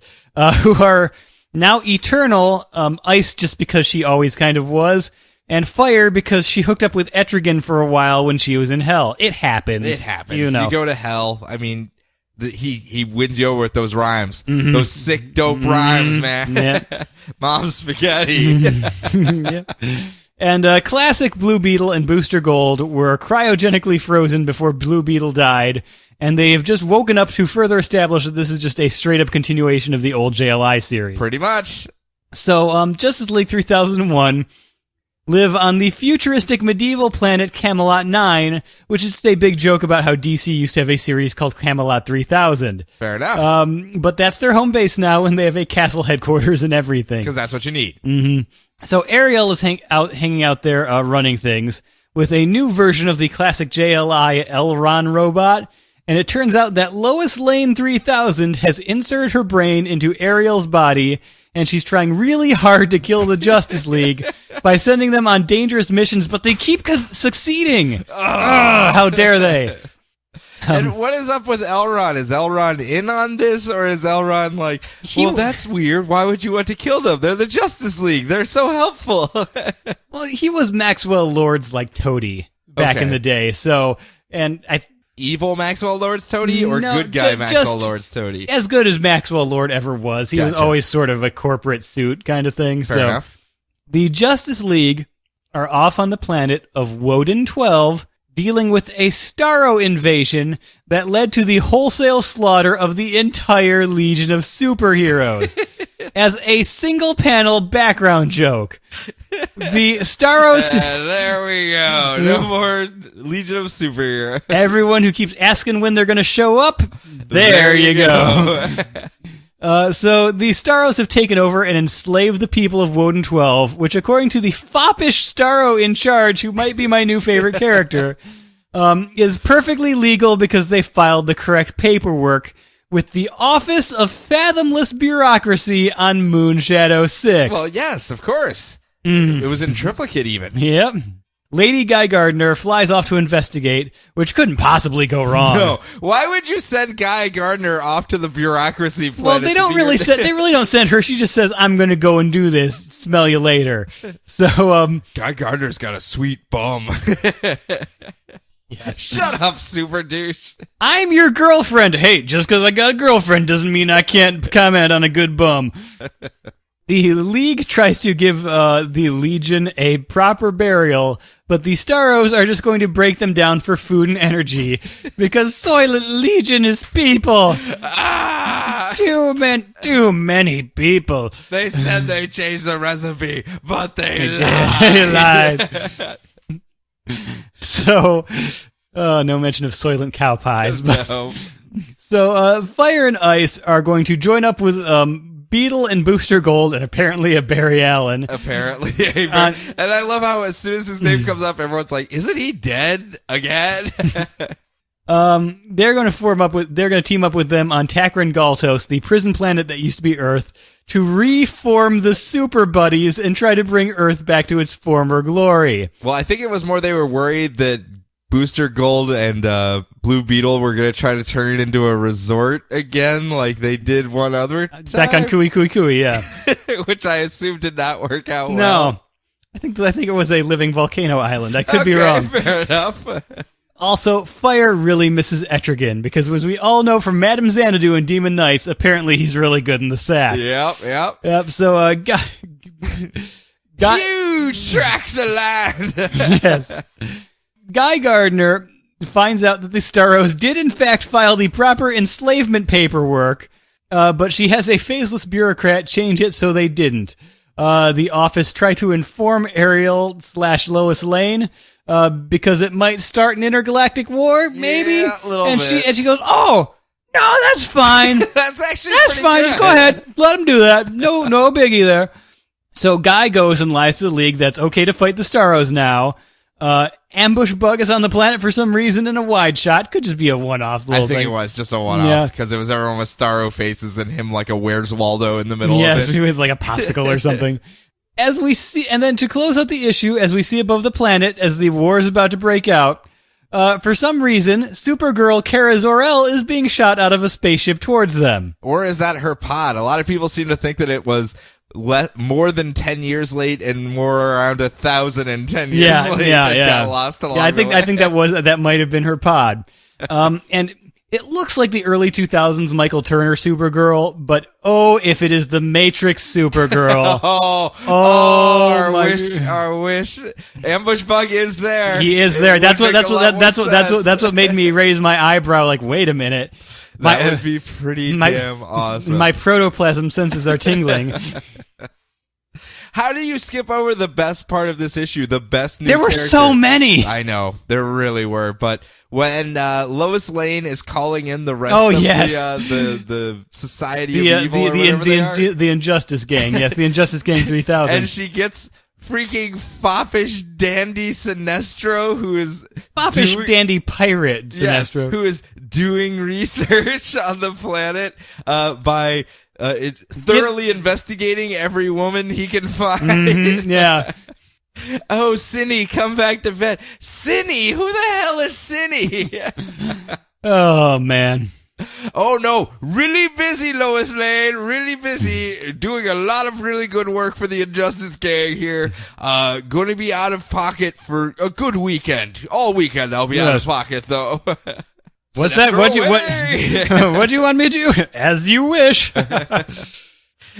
who are now eternal, Ice just because she always kind of was, and Fire because she hooked up with Etrigan for a while when she was in hell. It happens. It happens. You know. You go to hell. I mean... He wins you over with those rhymes. Mm-hmm. Those sick, dope rhymes, man. Yeah. Mom's spaghetti. Yeah. And classic Blue Beetle and Booster Gold were cryogenically frozen before Blue Beetle died, and they have just woken up to further establish that this is just a straight-up continuation of the old JLI series. Pretty much. So, Justice League 3001 live on the futuristic medieval planet Camelot 9, which is a big joke about how DC used to have a series called Camelot 3000. Fair enough. But that's their home base now, and they have a castle headquarters and everything. Because that's what you need. Mm-hmm. So Ariel is hanging out there running things with a new version of the classic JLI Elron robot, and it turns out that Lois Lane 3000 has inserted her brain into Ariel's body, and she's trying really hard to kill the Justice League by sending them on dangerous missions, but they keep succeeding. How dare they? And what is up with Elron? Is Elron in on this, or is Elron like, well, that's weird. Why would you want to kill them? They're the Justice League. They're so helpful. Well, he was Maxwell Lord's like toady back in the day. So, and evil Maxwell Lord's toady, or good guy Maxwell Lord's toady? As good as Maxwell Lord ever was. He was always sort of a corporate suit kind of thing. Fair enough. The Justice League are off on the planet of Woden 12, dealing with a Starro invasion that led to the wholesale slaughter of the entire Legion of Superheroes. As a single panel background joke. The Starros... there we go. No more Legion of Superheroes. Everyone who keeps asking when they're going to show up, there you go. So the Starros have taken over and enslaved the people of Woden 12, which according to the foppish Starro in charge, who might be my new favorite character, is perfectly legal because they filed the correct paperwork with the Office of Fathomless Bureaucracy on Moonshadow 6. Well, yes, of course. It was in triplicate even. Yep. Lady Guy Gardner flies off to investigate, which couldn't possibly go wrong. No. Why would you send Guy Gardner off to the bureaucracy planet? Well, they really don't send her. She just says, I'm going to go and do this. Smell you later. So, Guy Gardner's got a sweet bum. Shut up, super douche. I'm your girlfriend. Hey, just because I got a girlfriend doesn't mean I can't comment on a good bum. The League tries to give the Legion a proper burial, but the Starros are just going to break them down for food and energy because Soylent Legion is people. Too many people. They said they changed the recipe, but they lied. So, no mention of Soylent cow pies. But, No. So, Fire and Ice are going to join up with Beetle and Booster Gold and apparently a Barry Allen. Apparently. And I love how as soon as his name comes up, everyone's like, isn't he dead again? They're going to team up with them on Takran Galtos, the prison planet that used to be Earth, to reform the Super Buddies and try to bring Earth back to its former glory. Well, I think it was more they were worried that Booster Gold and Blue Beetle were going to try to turn it into a resort again like they did one other time. Back on Kui Kui Kui, yeah. Which I assume did not work out well. No. I think it was a living volcano island. I could be wrong. Fair enough. Also, Fire really misses Etrigan, because as we all know from Madame Xanadu and Demon Knights, apparently he's really good in the sack. Yep. So, huge tracts of land! Yes. Guy Gardner finds out that the Starros did in fact file the proper enslavement paperwork, but she has a faceless bureaucrat change it so they didn't. The office tried to inform Ariel/Lois Lane, because it might start an intergalactic war, maybe? Yeah, a little bit. And she goes, oh, no, that's fine. That's actually That's pretty fine. good. Just go ahead. Let him do that. No biggie there. So Guy goes and lies to the League that's okay to fight the Starros now. Ambush Bug is on the planet for some reason in a wide shot. Could just be a one-off little I think thing. it was just a one-off, Yeah. because it was everyone with Starro faces and him like a Where's Waldo in the middle Yes, of it. with like a popsicle or something. As we see, and then to close out the issue, as we see above the planet, as the war is about to break out, for some reason, Supergirl Kara Zor-El is being shot out of a spaceship towards them. Or is that her pod? A lot of people seem to think that it was more than 10 years late and more around 1,010 years late that got lost along I the way. think that might have been her pod. And it looks like the early 2000s Michael Turner Supergirl, but if it is the Matrix Supergirl. Our wish. Ambush Bug is there. He is there. That's what made me raise my eyebrow. Like, wait a minute. That would be pretty damn awesome. My protoplasm senses are tingling. How do you skip over the best part of this issue? The best new There were character? so many. I know. There really were. But when Lois Lane is calling in the rest of the Society of Evil or whatever they are. The Injustice Gang. Yes, the Injustice Gang 3000. And she gets freaking foppish dandy Sinestro, who is Foppish dandy pirate yes, Sinestro. who is doing research on the planet by thoroughly investigating every woman he can find. Mm-hmm, yeah. Oh, Cinny, come back to bed. Cinny? Who the hell is Cinny? Oh, man. Oh, no. Really busy, Lois Lane. Really busy. Doing a lot of really good work for the Injustice Gang here. Going to be out of pocket for a good weekend. All weekend I'll be out of pocket, though. What's that? What'd you want me to do? As you wish.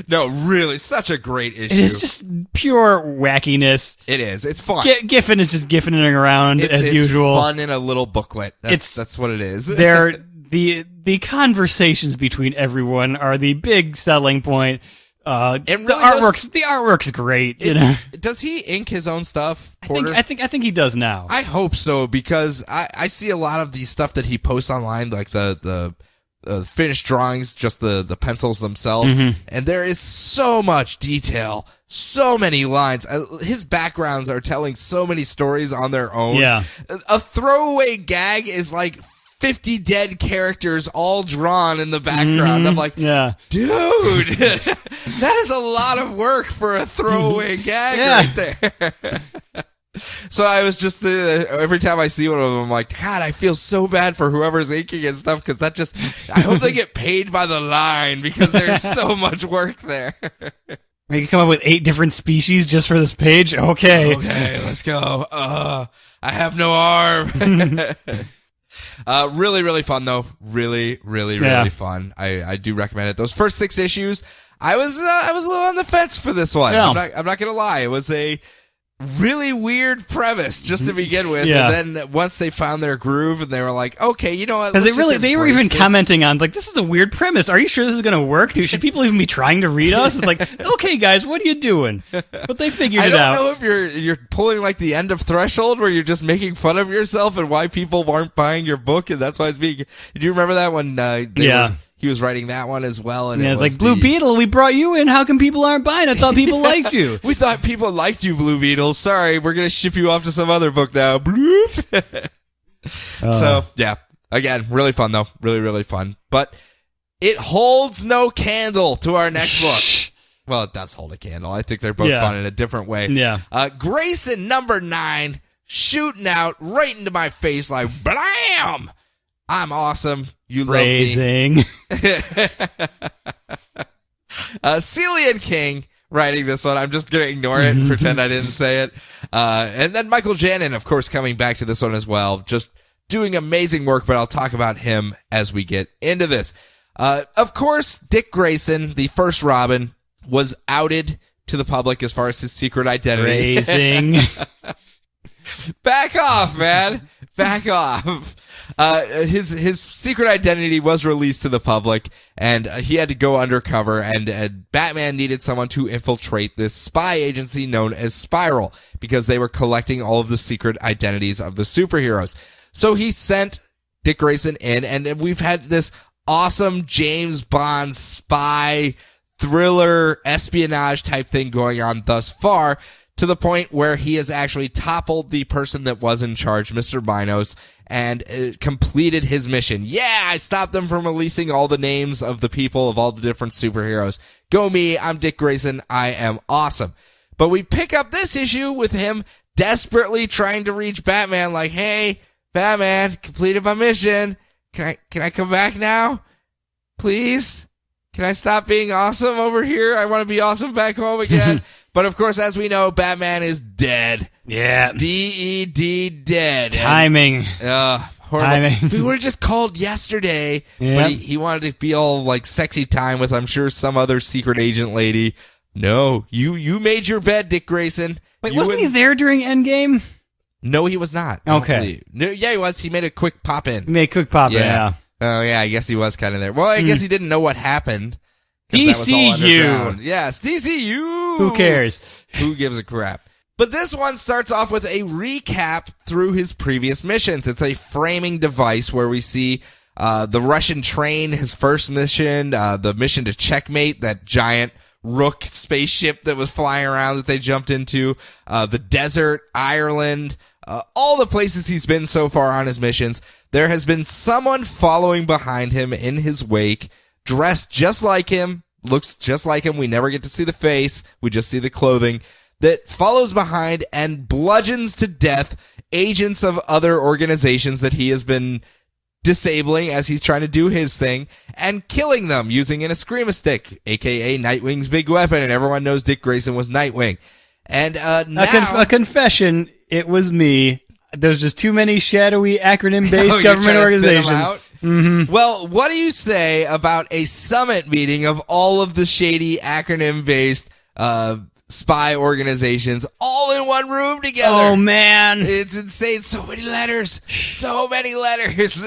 No, really, such a great issue. It is just pure wackiness. It is. It's fun. Giffen is just giffining around as usual. It's fun in a little booklet. That's what it is. The conversations between everyone are the big selling point. The artwork's great. Does he ink his own stuff, Porter? I think he does now. I hope so, because I see a lot of the stuff that he posts online, like the finished drawings, just the pencils themselves, and there is so much detail, so many lines. His backgrounds are telling so many stories on their own. Yeah. A throwaway gag is like 50 dead characters all drawn in the background. I'm like, dude, that is a lot of work for a throwaway gag right there. So I was just, every time I see one of them, I'm like, God, I feel so bad for whoever's inking and stuff, because I hope they get paid by the line, because there's so much work there. We can come up with 8 different species just for this page? Okay, let's go. I have no arm. Really, really fun though. Really, really, really fun. I do recommend it. Those first 6 issues, I was a little on the fence for this one. Yeah. I'm not gonna lie. It was a really weird premise just to begin with, and then once they found their groove and they were like, okay, you know what? Because they were even commenting on like, this is a weird premise. Are you sure this is going to work? Should people even be trying to read us? It's like, okay, guys, what are you doing? But they figured it out. I don't know if you're pulling like the end of Threshold where you're just making fun of yourself and why people aren't buying your book, and that's why it's being. Do you remember that when? He was writing that one as well, and it's like, Blue Beetle, we brought you in. How come people aren't buying? I thought people liked you. We thought people liked you, Blue Beetle. Sorry, we're gonna ship you off to some other book now. Bloop. So yeah, again, really fun though, really, really fun. But it holds no candle to our next book. Well, it does hold a candle. I think they're both fun in a different way. Yeah. Grayson number 9 shooting out right into my face like blam. I'm awesome. You love me. Celian King writing this one. I'm just going to ignore it and pretend I didn't say it. And then Michael Janin, of course, coming back to this one as well. Just doing amazing work, but I'll talk about him as we get into this. Of course, Dick Grayson, the first Robin, was outed to the public as far as his secret identity. Back off, man. Back off. His secret identity was released to the public, and he had to go undercover, and Batman needed someone to infiltrate this spy agency known as Spiral, because they were collecting all of the secret identities of the superheroes. So he sent Dick Grayson in, and we've had this awesome James Bond spy thriller espionage type thing going on thus far, to the point where he has actually toppled the person that was in charge, Mr. Minos, and completed his mission. Yeah, I stopped them from releasing all the names of the people of all the different superheroes. Go me, I'm Dick Grayson, I am awesome. But we pick up this issue with him desperately trying to reach Batman like, hey, Batman, completed my mission. Can I come back now? Please? Can I stop being awesome over here? I want to be awesome back home again. But of course, as we know, Batman is dead. Yeah. D-E-D, dead. Timing. Horrible. Timing. We were just called yesterday, but he wanted to be all like sexy time with, I'm sure, some other secret agent lady. No, you made your bed, Dick Grayson. Wait, wasn't he there during Endgame? No, he was not. Okay. No, yeah, he was. He made a quick pop in. Yeah. Oh, yeah, I guess he was kind of there. Well, I guess he didn't know what happened. DCYou. Yes, DCYou. Who cares? Who gives a crap? But this one starts off with a recap through his previous missions. It's a framing device where we see the Russian train, his first mission, the mission to checkmate that giant Rook spaceship that was flying around that they jumped into, the desert, Ireland, all the places he's been so far on his missions. There has been someone following behind him in his wake, dressed just like him, looks just like him. We never get to see the face. We just see the clothing, that follows behind and bludgeons to death agents of other organizations that he has been disabling as he's trying to do his thing, and killing them using an Eskrima stick, aka Nightwing's big weapon, and everyone knows Dick Grayson was Nightwing. And now a confession, it was me. There's just too many shadowy acronym-based government organizations. Mm-hmm. Well, what do you say about a summit meeting of all of the shady acronym-based spy organizations all in one room together? Oh, man. It's insane. So many letters. So many letters.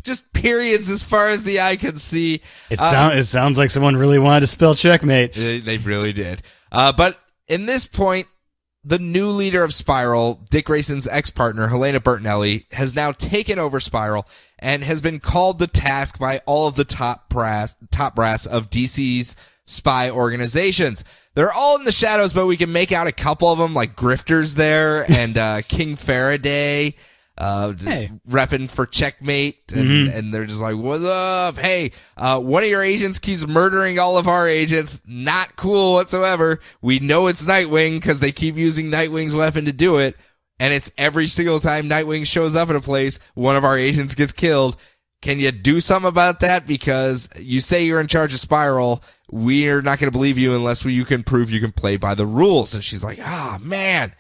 Just periods as far as the eye can see. It sounds like someone really wanted to spell checkmate. They really did. But in this point, the new leader of Spiral, Dick Grayson's ex-partner, Helena Bertinelli, has now taken over Spiral and has been called to task by all of the top brass of DC's spy organizations. They're all in the shadows, but we can make out a couple of them, like Grifters there and King Faraday, repping for checkmate, and they're just like, what's up? Hey, one of your agents keeps murdering all of our agents. Not cool whatsoever. We know it's Nightwing because they keep using Nightwing's weapon to do it, and it's every single time Nightwing shows up at a place, one of our agents gets killed. Can you do something about that? Because you say you're in charge of Spiral. We're not going to believe you unless you can prove you can play by the rules. And she's like, man,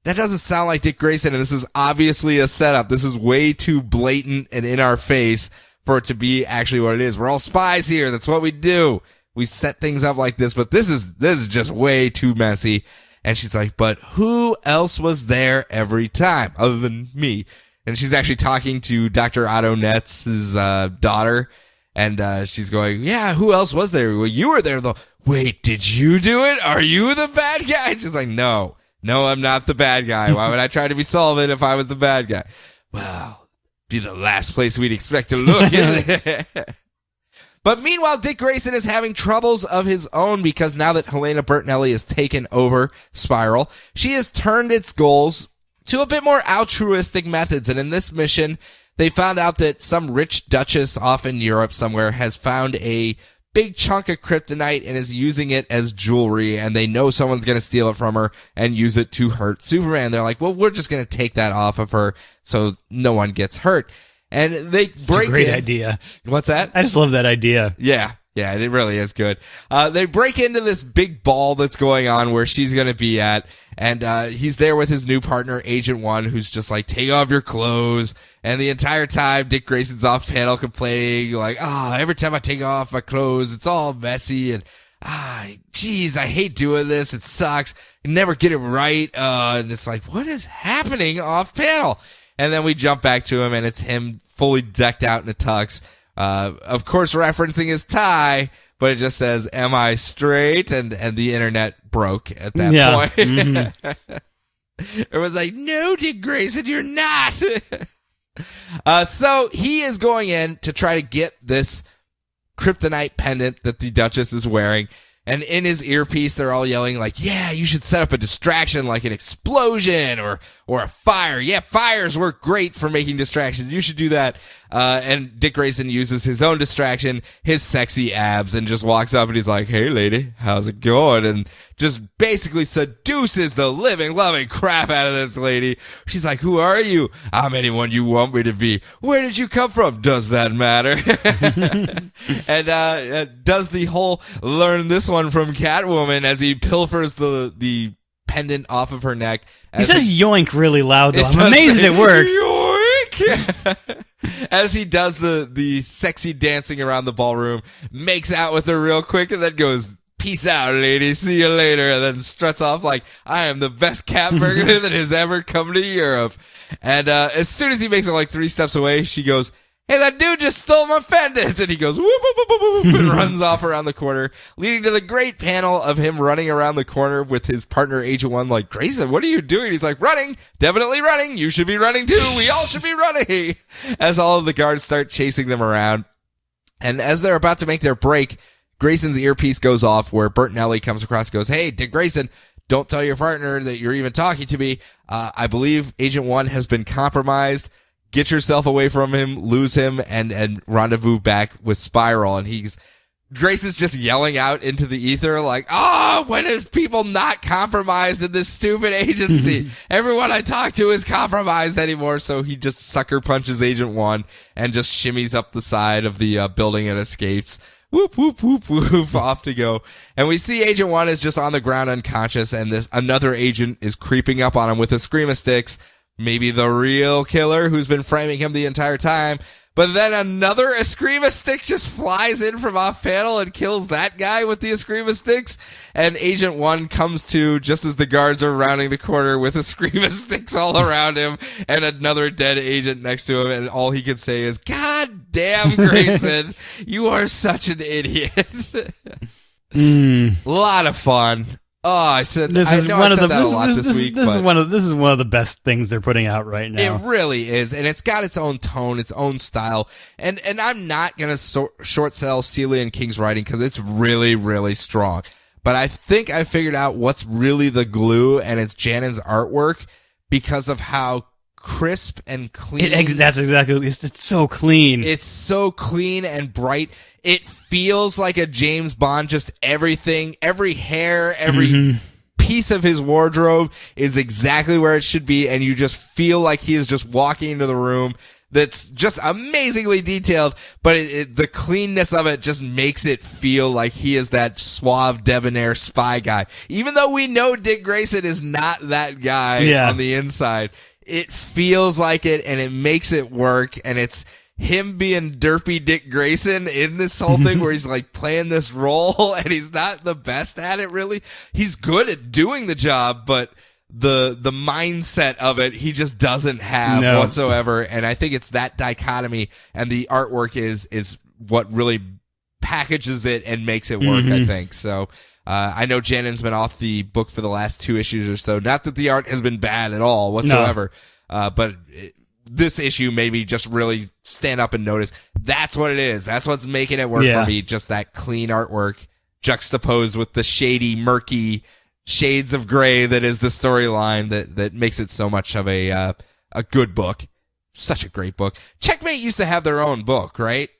that doesn't sound like Dick Grayson, and this is obviously a setup. This is way too blatant and in our face for it to be actually what it is. We're all spies here. That's what we do. We set things up like this, but this is just way too messy. And she's like, but who else was there every time other than me? And she's actually talking to Dr. Otto Netz's daughter. And she's going, yeah, who else was there? Well, you were there, though. Wait, did you do it? Are you the bad guy? And she's like, no, I'm not the bad guy. Why would I try to be solvent if I was the bad guy? Well, be the last place we'd expect to look, isn't it? But meanwhile, Dick Grayson is having troubles of his own because now that Helena Bertinelli has taken over Spiral, she has turned its goals to a bit more altruistic methods. And in this mission, they found out that some rich duchess off in Europe somewhere has found a big chunk of kryptonite and is using it as jewelry, and they know someone's going to steal it from her and use it to hurt Superman. They're like, well, we're just going to take that off of her so no one gets hurt. And they break Great in. idea. What's that? I just love that idea. Yeah, it really is good. They break into this big ball that's going on where she's going to be at, and he's there with his new partner, Agent One, who's just like, take off your clothes. And the entire time, Dick Grayson's off panel complaining, like, every time I take off my clothes, it's all messy, and geez, I hate doing this. It sucks. You never get it right. And it's like, what is happening off panel? And then we jump back to him, and it's him fully decked out in a tux. Of course, referencing his tie, but it just says, am I straight? And the internet broke at that point. Mm-hmm. It was like, no, Dick Grayson, you're not. So he is going in to try to get this kryptonite pendant that the Duchess is wearing. And in his earpiece, they're all yelling like, yeah, you should set up a distraction like an explosion or a fire. Yeah, fires work great for making distractions. You should do that. And Dick Grayson uses his own distraction, his sexy abs, and just walks up and he's like, hey, lady, how's it going? And just basically seduces the living, loving crap out of this lady. She's like, who are you? I'm anyone you want me to be. Where did you come from? Does that matter? And does the whole learn this one from Catwoman as he pilfers the pendant off of her neck. He says yoink really loud, though. I'm amazed it works. Yoink! As he does the sexy dancing around the ballroom, makes out with her real quick, and then goes, peace out, lady, see you later, and then struts off like, I am the best cat burglar that has ever come to Europe. And as soon as he makes it like 3 steps away, she goes, hey, that dude just stole my pendant. And he goes, whoop, whoop, whoop, whoop, whoop, and runs off around the corner, leading to the great panel of him running around the corner with his partner, Agent One, like, Grayson, what are you doing? He's like, running, definitely running. You should be running too. We all should be running. As all of the guards start chasing them around. And as they're about to make their break, Grayson's earpiece goes off where Bertinelli comes across and goes, hey, Dick Grayson, don't tell your partner that you're even talking to me. I believe Agent One has been compromised. Get yourself away from him, lose him, and rendezvous back with Spiral. And Grayson's just yelling out into the ether like, when is people not compromised in this stupid agency? Everyone I talk to is compromised anymore. So he just sucker punches Agent One and just shimmies up the side of the building and escapes. Whoop, whoop, whoop, whoop, off to go. And we see Agent One is just on the ground unconscious, and another agent is creeping up on him with a scream-a-sticks. Maybe the real killer who's been framing him the entire time. But then another Escrima-stick just flies in from off panel and kills that guy with the Escrima-sticks. And Agent One comes to just as the guards are rounding the corner with Escrima-sticks all around him and another dead agent next to him. And all he can say is, God damn, Grayson, you are such an idiot. A lot of fun. Oh, I said that a lot this week. This is one of the best things they're putting out right now. It really is, and it's got its own tone, its own style. And I'm not gonna short sell Celia and King's writing because it's really, really strong. But I think I figured out what's really the glue, and it's Janen's artwork because of how crisp and clean. That's exactly what it's so clean. It's so clean and bright. It feels like a James Bond, just everything, every hair, every piece of his wardrobe is exactly where it should be, and you just feel like he is just walking into the room. that's just amazingly detailed, but the cleanness of it just makes it feel like he is that suave, debonair spy guy. Even though we know Dick Grayson is not that guy on the inside, it feels like it, and it makes it work, and it's him being derpy Dick Grayson in this whole thing where he's like playing this role, and he's not the best at it, really. He's good at doing the job, but the mindset of it he just doesn't have whatsoever, and I think it's that dichotomy, and the artwork is what really packages it and makes it work. I think so. I know Jannon's been off the book for the last 2 issues or so. Not that the art has been bad at all whatsoever, but this issue made me just really stand up and notice that's what it is. That's what's making it work for me. Just that clean artwork juxtaposed with the shady, murky shades of gray that is the storyline that makes it so much of a good book. Such a great book. Checkmate used to have their own book, right?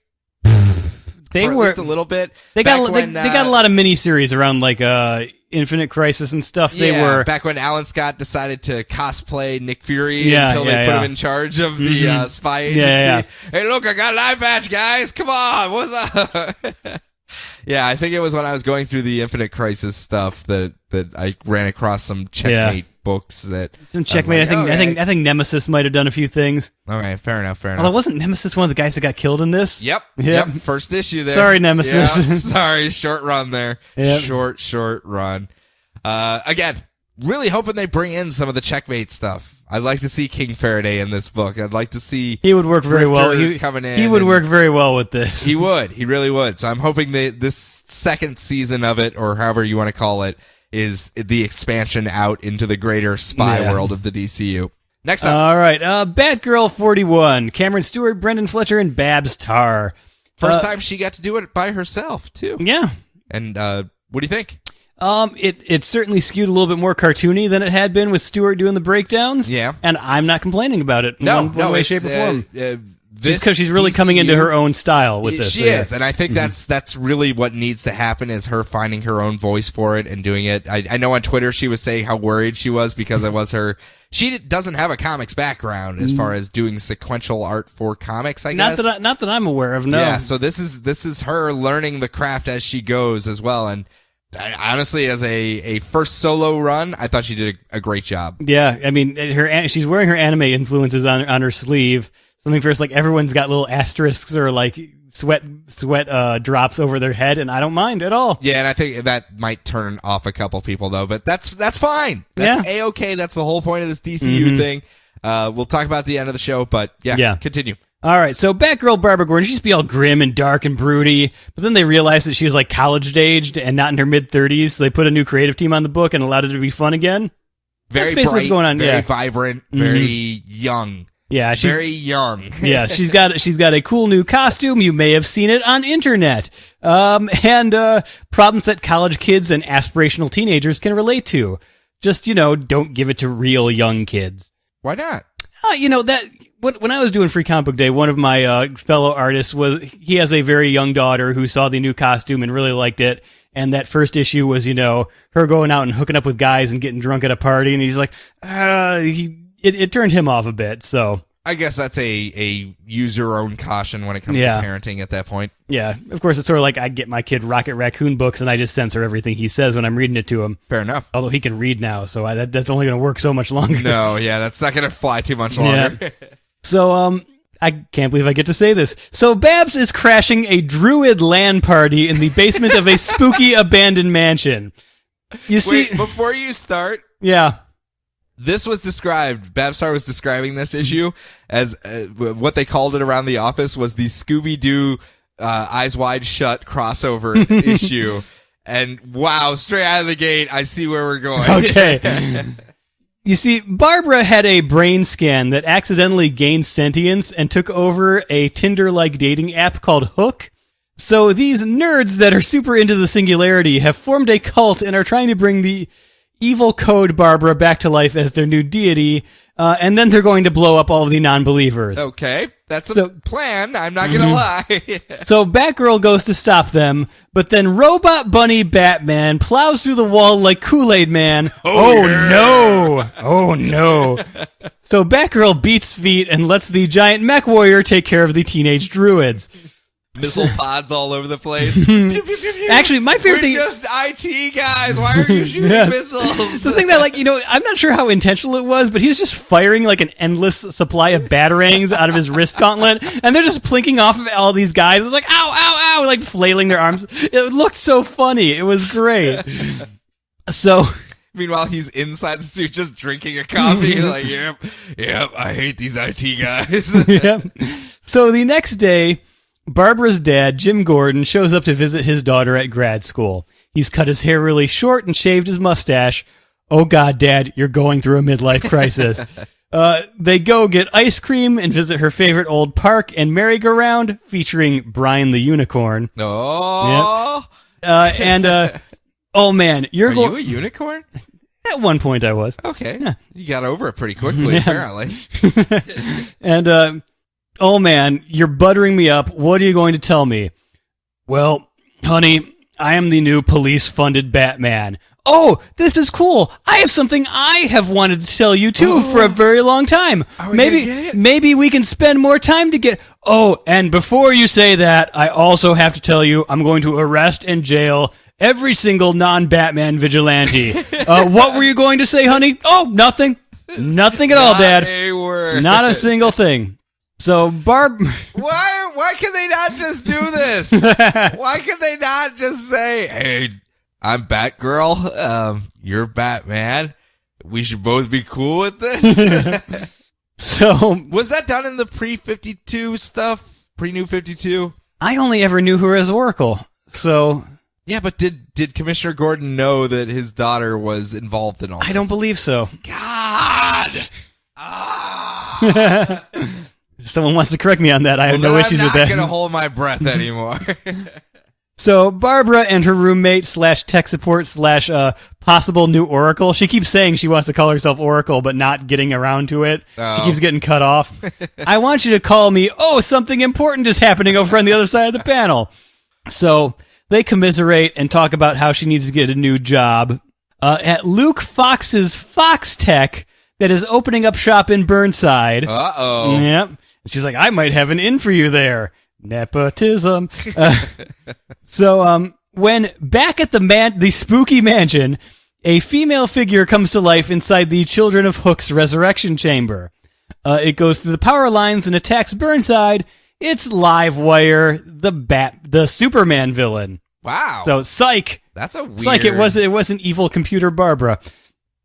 They were at least a little bit. They got a lot of miniseries around like Infinite Crisis and stuff. They were back when Alan Scott decided to cosplay Nick Fury until they put him in charge of the spy agency. Hey, look, I got an eye patch, guys. Come on, what's up? Yeah, I think it was when I was going through the Infinite Crisis stuff that I ran across some Checkmate books that some Checkmate. I think Nemesis might have done a few things. All right, fair enough. Although wasn't Nemesis one of the guys that got killed in this? Yep. First issue there. Sorry, Nemesis. Yeah, sorry, short run there. Yep. Short run. Again, really hoping they bring in some of the Checkmate stuff. I'd like to see King Faraday in this book. I'd like to see he would work very well. Coming in. He would work very well with this. He would. He really would. So I'm hoping this second season of it, or however you want to call it, is the expansion out into the greater spy world of the DCU. Next up. All right. Batgirl 41. Cameron Stewart, Brendan Fletcher, and Babs Tarr. First time she got to do it by herself, too. Yeah. And what do you think? It certainly skewed a little bit more cartoony than it had been with Stewart doing the breakdowns. Yeah. And I'm not complaining about it. No, one way, shape, or form. Just because she's really coming into her own style with this. She is, and I think that's really what needs to happen is her finding her own voice for it and doing it. I know on Twitter she was saying how worried she was because it was her. She doesn't have a comics background as far as doing sequential art for comics. I guess not that I'm aware of. No. Yeah, so this is her learning the craft as she goes as well, and. Honestly, as a first solo run, I thought she did a great job. Yeah, I mean, she's wearing her anime influences on her sleeve. Something first, like everyone's got little asterisks or like sweat drops over their head, and I don't mind at all. Yeah, and I think that might turn off a couple people though, but that's fine. That's A-okay. That's the whole point of this DCU thing. We'll talk about the end of the show, but continue. All right, so Batgirl Barbara Gordon, she used to be all grim and dark and broody, but then they realized that she was like college-aged and not in her mid-30s, so they put a new creative team on the book and allowed it to be fun again. Very bright, what's going on. Very vibrant, very young. Yeah, she's very young. Yeah, she's got a cool new costume. You may have seen it on internet. And problems that college kids and aspirational teenagers can relate to. Just, don't give it to real young kids. Why not? When I was doing Free Comic Book Day, one of my fellow artists he has a very young daughter who saw the new costume and really liked it. And that first issue was, her going out and hooking up with guys and getting drunk at a party. And he's like, it turned him off a bit. So I guess that's a use your own caution when it comes to parenting at that point. Yeah, of course, it's sort of like I get my kid Rocket Raccoon books and I just censor everything he says when I'm reading it to him. Fair enough. Although he can read now, so that's only going to work so much longer. No, yeah, that's not going to fly too much longer. Yeah. So, I can't believe I get to say this. So Babs is crashing a druid LAN party in the basement of a spooky abandoned mansion. You see, wait, before you start, this was described. Babstar was describing this issue as what they called it around the office was the Scooby-Doo Eyes Wide Shut crossover issue. And wow, straight out of the gate, I see where we're going. Okay. You see, Barbara had a brain scan that accidentally gained sentience and took over a Tinder-like dating app called Hook. So these nerds that are super into the singularity have formed a cult and are trying to bring the evil code Barbara back to life as their new deity, and then they're going to blow up all of the non-believers. Okay, that's a plan, I'm not gonna lie. So Batgirl goes to stop them, but then Robot Bunny Batman plows through the wall like Kool-Aid Man. Oh no! So Batgirl beats feet and lets the giant mech warrior take care of the teenage druids. Missile pods all over the place. Pew, pew, pew, pew. Actually, my favorite thing... We're just IT guys. Why are you shooting missiles? The thing that, like, I'm not sure how intentional it was, but he's just firing, like, an endless supply of batarangs out of his wrist gauntlet, and they're just plinking off of all these guys. It's like, ow, ow, ow, like, flailing their arms. It looked so funny. It was great. So... Meanwhile, he's inside the suit just drinking a coffee. Like, yep, I hate these IT guys. Yep. So the next day... Barbara's dad, Jim Gordon, shows up to visit his daughter at grad school. He's cut his hair really short and shaved his mustache. Oh God, Dad, you're going through a midlife crisis. They go get ice cream and visit her favorite old park and merry-go-round featuring Brian the Unicorn. Oh. Yep. Oh man, Are you a unicorn? At one point I was. Okay. Yeah. You got over it pretty quickly, apparently. And, oh man, you're buttering me up. What are you going to tell me? Well, honey, I am the new police-funded Batman. Oh, this is cool. I have something I have wanted to tell you too for a very long time. Are we gonna get it? Maybe we can spend more time to get... Oh, and before you say that, I also have to tell you I'm going to arrest and jail every single non-Batman vigilante. What were you going to say, honey? Oh, nothing. Nothing at all, Dad. Not a word. Not a single thing. So, Why can they not just do this? Why can they not just say, hey, I'm Batgirl, you're Batman, we should both be cool with this? So... Was that done in the pre-52 stuff? Pre-New 52? I only ever knew her as Oracle, so... Yeah, but did Commissioner Gordon know that his daughter was involved in all this? I don't believe so. God! If someone wants to correct me on that, I have no issues with that. I'm not going to hold my breath anymore. So Barbara and her roommate / tech support / possible new Oracle. She keeps saying she wants to call herself Oracle, but not getting around to it. Oh. She keeps getting cut off. I want you to call me. Oh, something important is happening over on the other side of the panel. So they commiserate and talk about how she needs to get a new job at Luke Fox's Fox Tech that is opening up shop in Burnside. Uh-oh. Yep. She's like, I might have an in for you there. Nepotism. So, when back at the spooky mansion, a female figure comes to life inside the Children of Hook's resurrection chamber. It goes through the power lines and attacks Burnside. It's Livewire, the Superman villain. Wow. So, psych. That's a weird... Psych, it wasn't evil computer Barbara.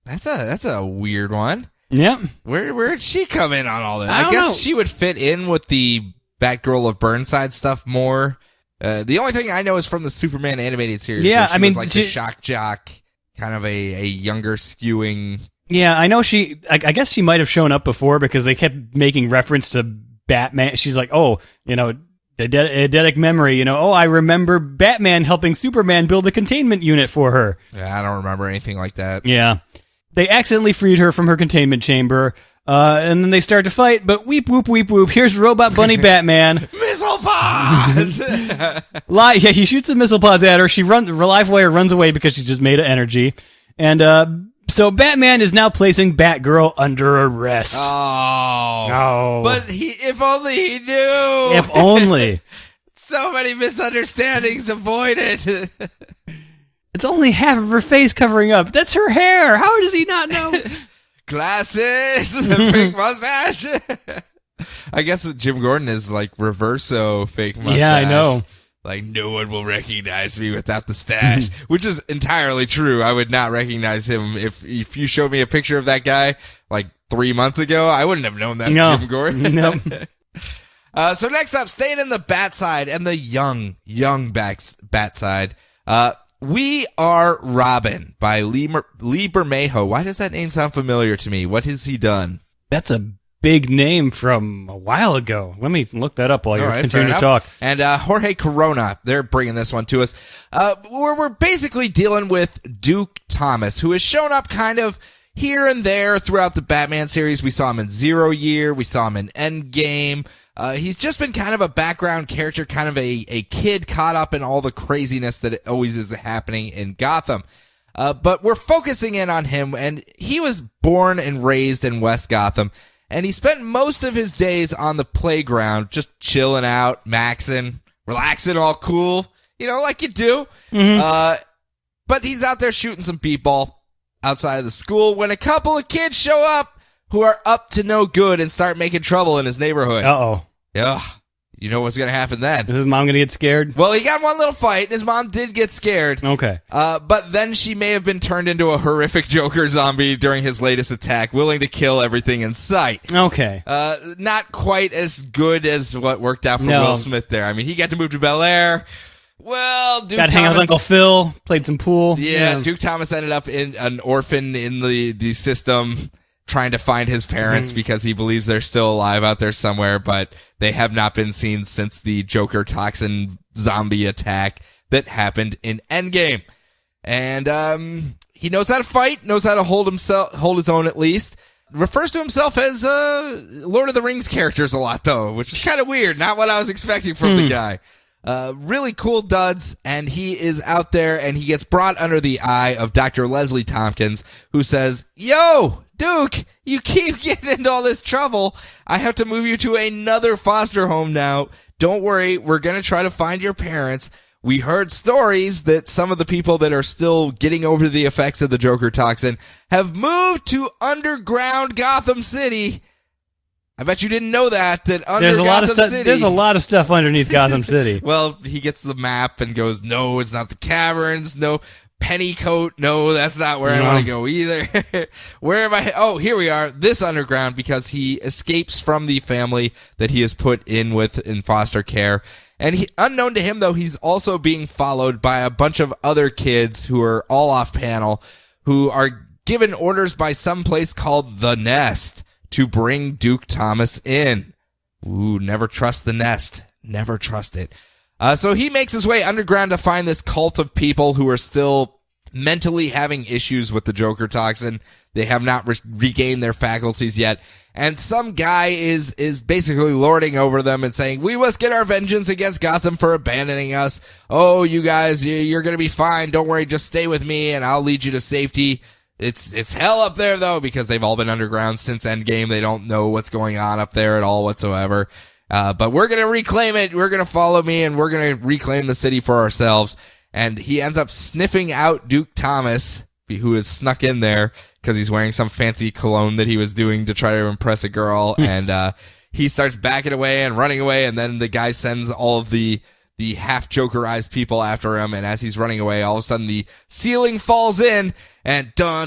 That's a weird one. Yep. Where'd she come in on all that? I I guess know. she would fit in with the Batgirl of Burnside stuff more. The only thing I know is from the Superman animated series. Yeah, where she I mean, was like the shock jock, kind of a younger skewing. Yeah, I know I guess she might have shown up before because they kept making reference to Batman. She's like, oh, eidetic memory, I remember Batman helping Superman build a containment unit for her. Yeah, I don't remember anything like that. Yeah. They accidentally freed her from her containment chamber, and then they start to fight, but weep, whoop, weep, whoop. Here's Robot Bunny Batman. Missile pods! Yeah, he shoots some missile pods at her. Livewire runs away because she's just made of energy. And, so Batman is now placing Batgirl under arrest. Oh. No. But if only he knew. If only. So many misunderstandings avoided. It's only half of her face covering up. That's her hair. How does he not know? Glasses, fake mustache. I guess Jim Gordon is like reverso fake mustache. Yeah, I know. Like, no one will recognize me without the stash, which is entirely true. I would not recognize him if you showed me a picture of that guy like 3 months ago. I wouldn't have known that's Jim Gordon. No. So next up, staying in the Bat side and the young Bat side. We Are Robin by Lee Bermejo. Why does that name sound familiar to me? What has he done? That's a big name from a while ago. Let me look that up while you're continuing to talk. And Jorge Corona, they're bringing this one to us. We're basically dealing with Duke Thomas, who has shown up kind of here and there throughout the Batman series. We saw him in Zero Year. We saw him in Endgame. He's just been kind of a background character, kind of a kid caught up in all the craziness that always is happening in Gotham. But we're focusing in on him, and he was born and raised in West Gotham. and he spent most of his days on the playground, just chilling out, maxing, relaxing, all cool, like you do. But he's out there shooting some b-ball outside of the school when a couple of kids show up who are up to no good and start making trouble in his neighborhood. Uh-oh. Yeah. You know what's going to happen then. Is his mom going to get scared? Well, he got one little fight, and his mom did get scared. Okay. But then she may have been turned into a horrific Joker zombie during his latest attack, willing to kill everything in sight. Okay. Not quite as good as what worked out for Will Smith there. I mean, he got to move to Bel Air. Well, Duke got to hang out with Uncle Phil, played some pool. Yeah, Duke Thomas ended up in an orphan in the system, trying to find his parents because he believes they're still alive out there somewhere, but they have not been seen since the Joker toxin zombie attack that happened in Endgame. And he knows how to fight, knows how to hold his own at least. Refers to himself as Lord of the Rings characters a lot, though, which is kind of weird. Not what I was expecting from the guy. Really cool duds, and he is out there, and he gets brought under the eye of Dr. Leslie Tompkins, who says, "Yo, Duke, you keep getting into all this trouble. I have to move you to another foster home now. Don't worry, we're gonna try to find your parents. We heard stories that some of the people that are still getting over the effects of the Joker toxin have moved to underground Gotham City." I bet you didn't know that under Gotham City. There's a lot of stuff underneath Gotham City. Well, he gets the map and goes, "No, it's not the caverns. No, Pennycoat. No, that's not where I want to go either." Where am I? Oh, here we are. This underground, because he escapes from the family that he is put in foster care. And unknown to him, though, he's also being followed by a bunch of other kids who are all off panel, who are given orders by some place called The Nest to bring Duke Thomas in. Ooh, never trust the Nest. Never trust it. So he makes his way underground to find this cult of people who are still mentally having issues with the Joker toxin. They have not regained their faculties yet. And some guy is basically lording over them and saying, "We must get our vengeance against Gotham for abandoning us. Oh, you guys, you're going to be fine. Don't worry. Just stay with me and I'll lead you to safety." It's hell up there, though, because they've all been underground since Endgame. They don't know what's going on up there at all whatsoever. But we're going to reclaim it. We're going to follow me, and we're going to reclaim the city for ourselves. And he ends up sniffing out Duke Thomas, who is snuck in there because he's wearing some fancy cologne that he was doing to try to impress a girl. And he starts backing away and running away, and then the guy sends all of the half-Jokerized people after him, and as he's running away, all of a sudden the ceiling falls in, and all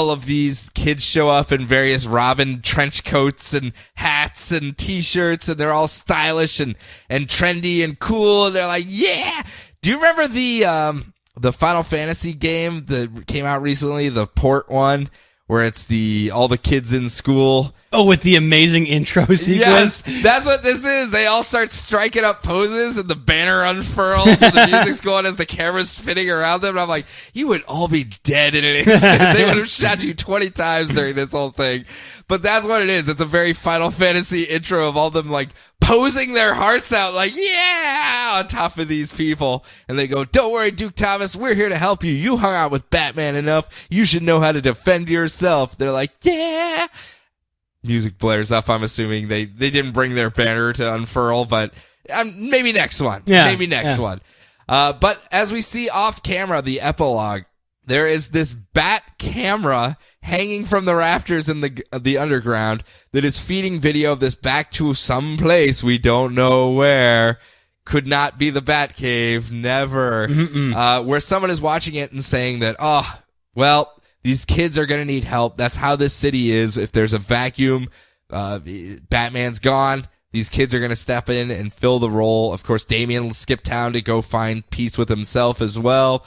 of these kids show up in various Robin trench coats and hats and t-shirts, and they're all stylish and trendy and cool, and they're like, "Yeah!" Do you remember the Final Fantasy game that came out recently, the port one, where it's all the kids in school? Oh, with the amazing intro sequence? Yes, that's what this is. They all start striking up poses, and the banner unfurls, and the music's going as the camera's spinning around them, and I'm like, you would all be dead in an instant. They would have shot you 20 times during this whole thing. But that's what it is. It's a very Final Fantasy intro of all them, like, posing their hearts out, like, "Yeah!" on top of these people. And they go, "Don't worry, Duke Thomas, we're here to help you. You hung out with Batman enough. You should know how to defend yourself." They're like, "Yeah!" Music blares up. I'm assuming they didn't bring their banner to unfurl, but maybe next one. Yeah, maybe next one. But as we see off camera, the epilogue, there is this bat camera hanging from the rafters in the underground that is feeding video of this back to some place we don't know where. Could not be the Batcave. Never. Where someone is watching it and saying that, "Oh, well, these kids are going to need help. That's how this city is. If there's a vacuum, Batman's gone. These kids are going to step in and fill the role." Of course, Damian will skip town to go find peace with himself as well.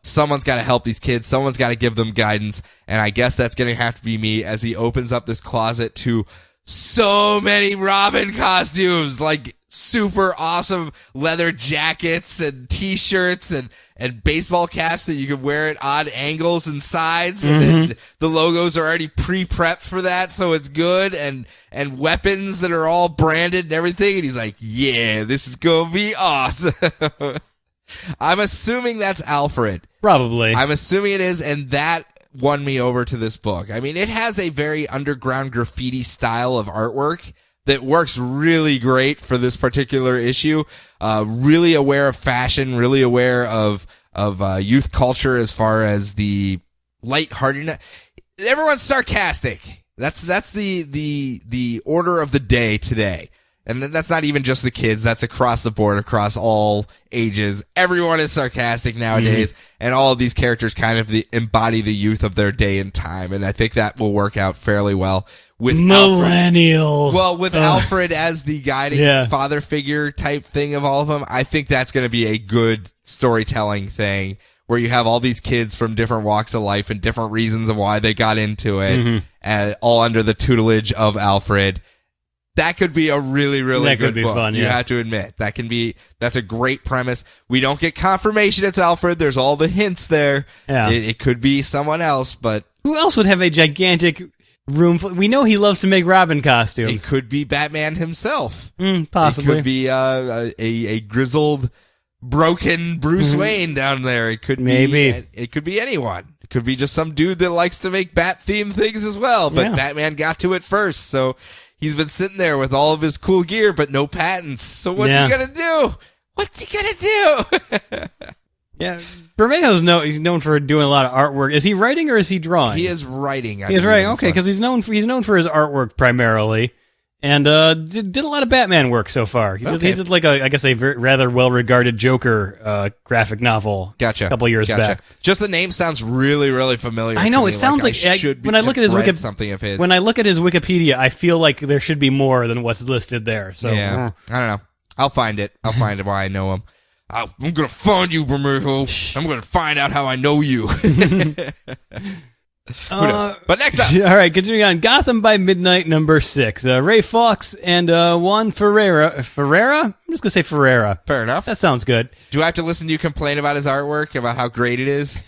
Someone's got to help these kids. Someone's got to give them guidance. And I guess that's going to have to be me, as he opens up this closet to so many Robin costumes, like super awesome leather jackets and t-shirts and baseball caps that you can wear at odd angles and sides. And the logos are already pre-prepped for that, so it's good. And weapons that are all branded and everything. And he's like, "Yeah, this is gonna be awesome." I'm assuming that's Alfred. Probably. I'm assuming it is, and that won me over to this book. I mean, it has a very underground graffiti style of artwork that works really great for this particular issue. Really aware of fashion, really aware of youth culture as far as the lightheartedness. Everyone's sarcastic. That's the order of the day today. And that's not even just the kids. That's across the board, across all ages. Everyone is sarcastic nowadays, and all of these characters kind of embody the youth of their day and time. And I think that will work out fairly well with millennials. With Alfred as the guiding father figure type thing of all of them. I think that's going to be a good storytelling thing where you have all these kids from different walks of life and different reasons of why they got into it, all under the tutelage of Alfred. That could be a really, really good book. Fun, you have to admit. That's a great premise. We don't get confirmation it's Alfred. There's all the hints there. Yeah. It could be someone else, but who else would have a gigantic room? We know he loves to make Robin costumes. It could be Batman himself. Possibly. It could be a grizzled, broken Bruce Wayne down there. It could be it could be anyone. It could be just some dude that likes to make Bat-themed things as well, but Batman got to it first, so he's been sitting there with all of his cool gear, but no patents. So what's he gonna do? What's he gonna do? Yeah, Bermejo's he's known for doing a lot of artwork. Is he writing or is he drawing? He is writing. He is writing. Okay, because he's known for his artwork primarily, and did a lot of Batman work so far. He did like a rather well regarded Joker graphic novel. Gotcha. A couple years back. Just the name sounds really, really familiar. I know to it me. sounds like when I look at his something of his. When I look at his Wikipedia, I feel like there should be more than what's listed there. So yeah, I don't know. I'll find it. I'll find why I know him. I'm gonna find you, Bermejo. I'm gonna find out how I know you. Who knows? But next up. All right, continuing on. Gotham by Midnight, number 6. Ray Fawkes and Juan Ferreira. Ferreira? I'm just going to say Ferreira. Fair enough. That sounds good. Do I have to listen to you complain about his artwork, about how great it is?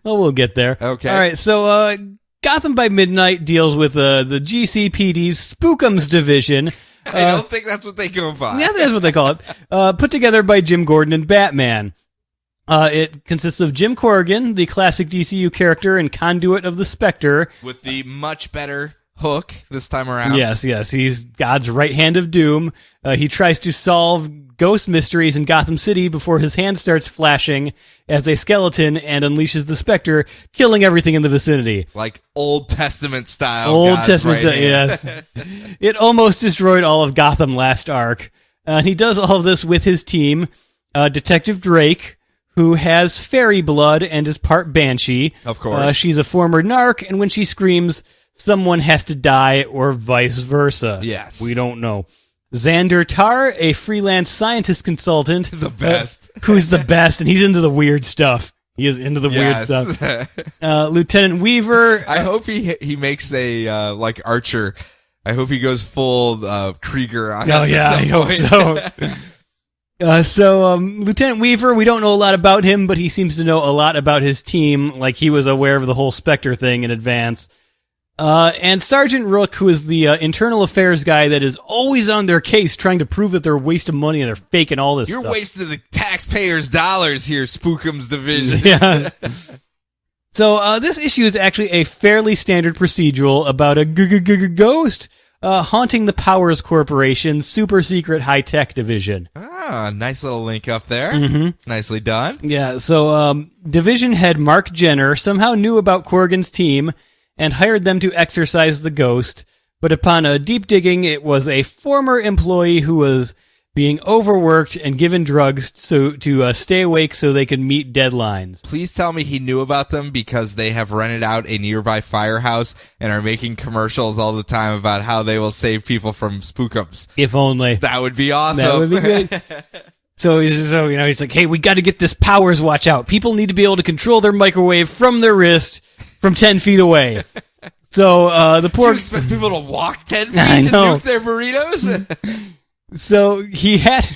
Well, we'll get there. Okay. All right, so Gotham by Midnight deals with the GCPD's Spookums division. I don't think that's what they go by. Yeah, that's what they call it. Put together by Jim Gordon and Batman. It consists of Jim Corrigan, the classic DCU character and conduit of the Spectre. With the much better Hook this time around. Yes. He's God's right hand of doom. He tries to solve ghost mysteries in Gotham City before his hand starts flashing as a skeleton and unleashes the Spectre, killing everything in the vicinity. Like Old Testament style. Old Testament style, yes. It almost destroyed all of Gotham last arc. And he does all of this with his team, Detective Drake, who has fairy blood and is part banshee. Of course. She's a former narc, and when she screams, someone has to die or vice versa. Yes. We don't know. Xander Tar, a freelance scientist consultant. The best. Who's the best, and he's into the weird stuff. He is into the weird stuff. Lieutenant Weaver. I hope he makes a, like Archer. I hope he goes full Krieger on us. Oh, yeah, I hope so. Lieutenant Weaver, we don't know a lot about him, but he seems to know a lot about his team, like he was aware of the whole Spectre thing in advance. And Sergeant Rook, who is the internal affairs guy that is always on their case trying to prove that they're wasting money and they're faking all this stuff. You're wasting the taxpayers' dollars here, Spookums Division. Yeah. So this issue is actually a fairly standard procedural about a ghost haunting the Powers Corporation's super secret high-tech division. Ah, nice little link up there. Mm-hmm. Nicely done. Yeah, so division head Mark Jenner somehow knew about Corrigan's team and hired them to exorcise the ghost, but upon a deep digging, it was a former employee who was being overworked and given drugs to stay awake so they could meet deadlines. Please tell me he knew about them because they have rented out a nearby firehouse and are making commercials all the time about how they will save people from spookums. If only. That would be awesome. That would be good. So he's like, hey, we got to get this Powers watch out. People need to be able to control their microwave from their wrist from 10 feet away. So the poor... Do you expect people to walk 10 feet to nuke their burritos? So he had...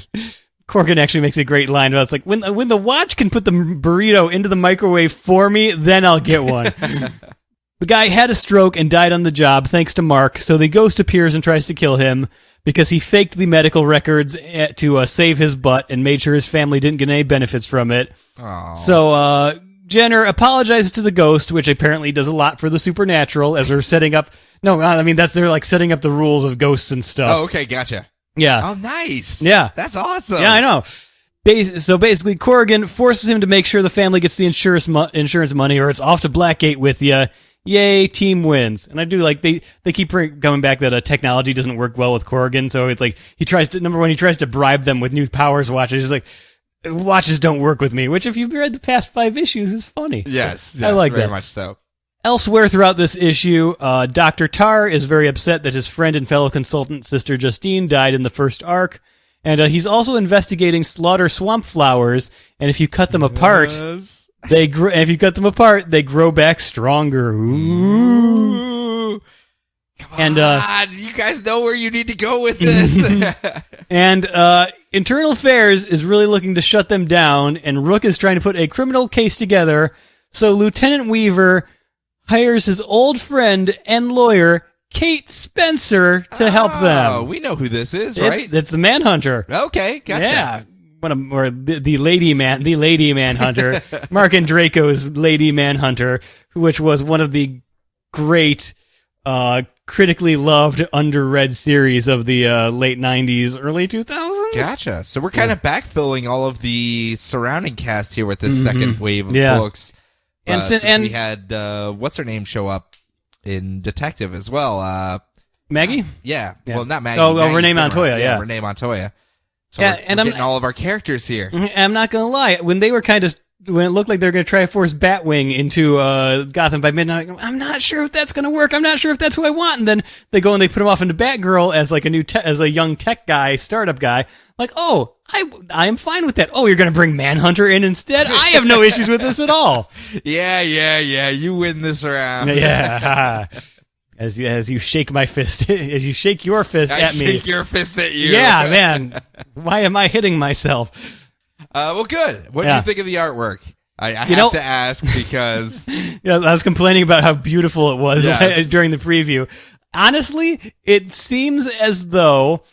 Corrigan actually makes a great line about it's like, when the watch can put the burrito into the microwave for me, then I'll get one. The guy had a stroke and died on the job thanks to Mark, so the ghost appears and tries to kill him because he faked the medical records to save his butt and made sure his family didn't get any benefits from it. Aww. So Jenner apologizes to the Ghost, which apparently does a lot for the supernatural as they're setting up. No, I mean they're like setting up the rules of ghosts and stuff. Oh, okay, gotcha. Yeah. Oh, nice. Yeah. That's awesome. Yeah, I know. So basically, Corrigan forces him to make sure the family gets the insurance money, or it's off to Blackgate with you. Yay, team wins. And I do like they keep going back that technology doesn't work well with Corrigan, so it's like he tries to bribe them with new Powers watches. He's like, watches don't work with me, which if you've read the past 5 issues is funny. Yes, I like very that. much so. Elsewhere throughout this issue, Dr. Tar is very upset that his friend and fellow consultant Sister Justine died in the first arc, and he's also investigating slaughter swamp flowers, and if you cut them apart, they grow back stronger. Ooh. Come on, you guys know where you need to go with this. And Internal Affairs is really looking to shut them down, and Rook is trying to put a criminal case together, so Lieutenant Weaver hires his old friend and lawyer, Kate Spencer, to help them. Oh, we know who this is, right? It's the Manhunter. Okay, gotcha. Yeah. The Lady Manhunter. Mark and Draco's Lady Manhunter, which was one of the great, critically loved, underread series of the late 90s, early 2000s. Gotcha. So we're kind of backfilling all of the surrounding cast here with this second wave of books. And since we had, what's her name show up in Detective as well? Maggie? Yeah. Well, not Maggie. Oh, Renee Montoya, yeah. Renee Montoya. So yeah, we're getting all of our characters here. I'm not going to lie. When it looked like they were going to try to force Batwing into Gotham by Midnight, I'm not sure if that's going to work. I'm not sure if that's who I want. And then they go and they put him off into Batgirl as like as a young tech guy, startup guy. Like, oh, I am fine with that. Oh, you're going to bring Manhunter in instead? I have no issues with this at all. Yeah. You win this round. Yeah. As you shake my fist, as you shake your fist at me. I shake your fist at you. Yeah, man. Why am I hitting myself? Well, good. What did you think of the artwork? I have to ask because... Yeah, I was complaining about how beautiful it was during the preview. Honestly, it seems as though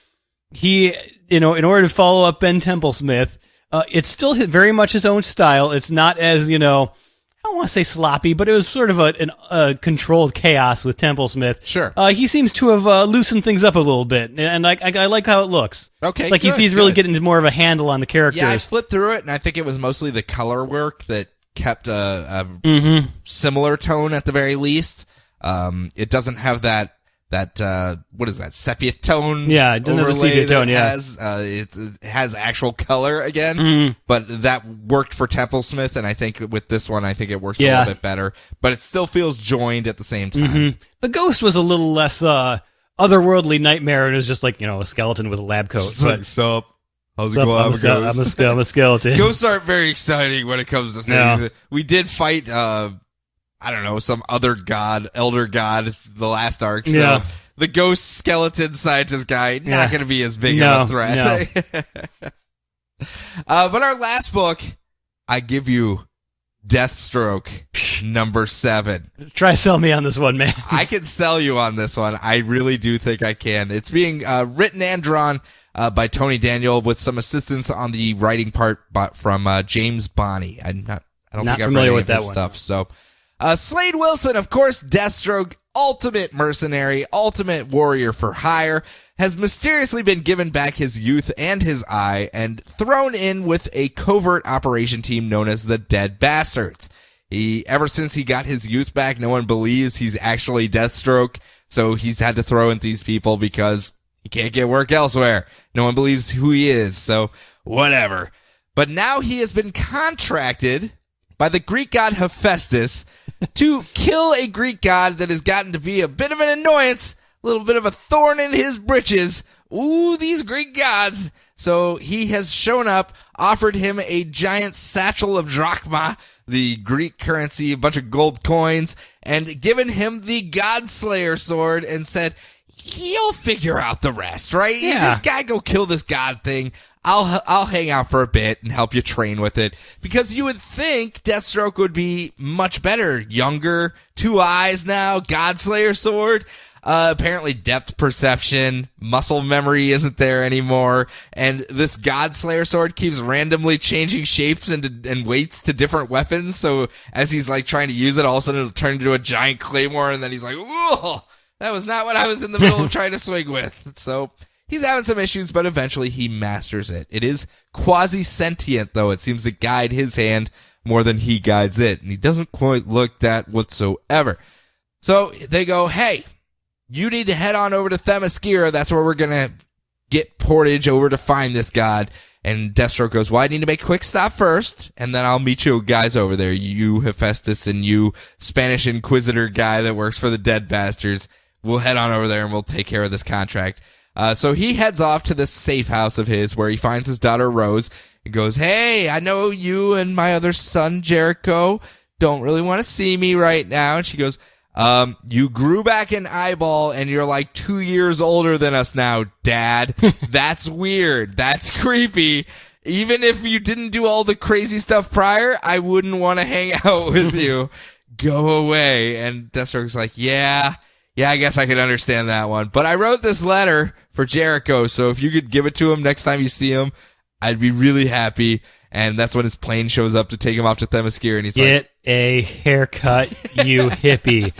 he, in order to follow up Ben Templesmith, it's still very much his own style. It's not as, I don't want to say sloppy, but it was sort of a controlled chaos with Templesmith. Sure. He seems to have loosened things up a little bit, and I like how it looks. Okay, like he's really getting more of a handle on the characters. Yeah, I flipped through it, and I think it was mostly the color work that kept a similar tone at the very least. It doesn't have that what is that, sepia tone? Yeah, it doesn't have the sepia tone. Yeah, it has actual color again, but that worked for Templesmith, and I think with this one, I think it works a little bit better. But it still feels joined at the same time. The Ghost was a little less otherworldly nightmare. It was just like a skeleton with a lab coat. Sup? How's it going? I'm a skeleton. Ghosts aren't very exciting when it comes to things. No. We did fight. I don't know, some other god, elder god, the last arc. So the ghost skeleton scientist guy, not going to be as big of a threat. No. But our last book, I give you Deathstroke, number 7. Try sell me on this one, man. I can sell you on this one. I really do think I can. It's being written and drawn by Tony Daniel with some assistance on the writing part from James Bonney. I don't think I'm familiar with that stuff. So. Slade Wilson, of course, Deathstroke, ultimate mercenary, ultimate warrior for hire, has mysteriously been given back his youth and his eye and thrown in with a covert operation team known as the Dead Bastards. Ever since he got his youth back, no one believes he's actually Deathstroke, so he's had to throw in these people because he can't get work elsewhere. No one believes who he is, so whatever. But now he has been contracted by the Greek god Hephaestus to kill a Greek god that has gotten to be a bit of an annoyance, a little bit of a thorn in his britches. Ooh, these Greek gods. So he has shown up, offered him a giant satchel of drachma, the Greek currency, a bunch of gold coins, and given him the Godslayer sword and said, you'll figure out the rest, right? Yeah. You just gotta go kill this god thing. I'll hang out for a bit and help you train with it. Because you would think Deathstroke would be much better. Younger, 2 eyes now, Godslayer sword. Apparently depth perception, muscle memory isn't there anymore, and this Godslayer sword keeps randomly changing shapes and weights to different weapons, so as he's like trying to use it, all of a sudden it'll turn into a giant claymore, and then he's like, whoa, that was not what I was in the middle of trying to swing with. So he's having some issues, but eventually he masters it. It is quasi-sentient, though. It seems to guide his hand more than he guides it, and he doesn't quite look that whatsoever. So they go, hey, you need to head on over to Themyscira. That's where we're going to get portage over to find this god. And Deathstroke goes, well, I need to make a quick stop first, and then I'll meet you guys over there. You, Hephaestus, and you, Spanish Inquisitor guy that works for the Dead Bastards. We'll head on over there, and we'll take care of this contract. So he heads off to this safe house of his where he finds his daughter Rose and goes, hey, I know you and my other son Jericho don't really want to see me right now. And she goes, you grew back an eyeball and you're like 2 years older than us now, Dad. That's weird. That's creepy. Even if you didn't do all the crazy stuff prior, I wouldn't want to hang out with you. Go away. And Deathstroke's like, yeah, I guess I could understand that one. But I wrote this letter for Jericho, so if you could give it to him next time you see him, I'd be really happy. And that's when his plane shows up to take him off to Themyscira, and he's like, get a haircut, you hippie.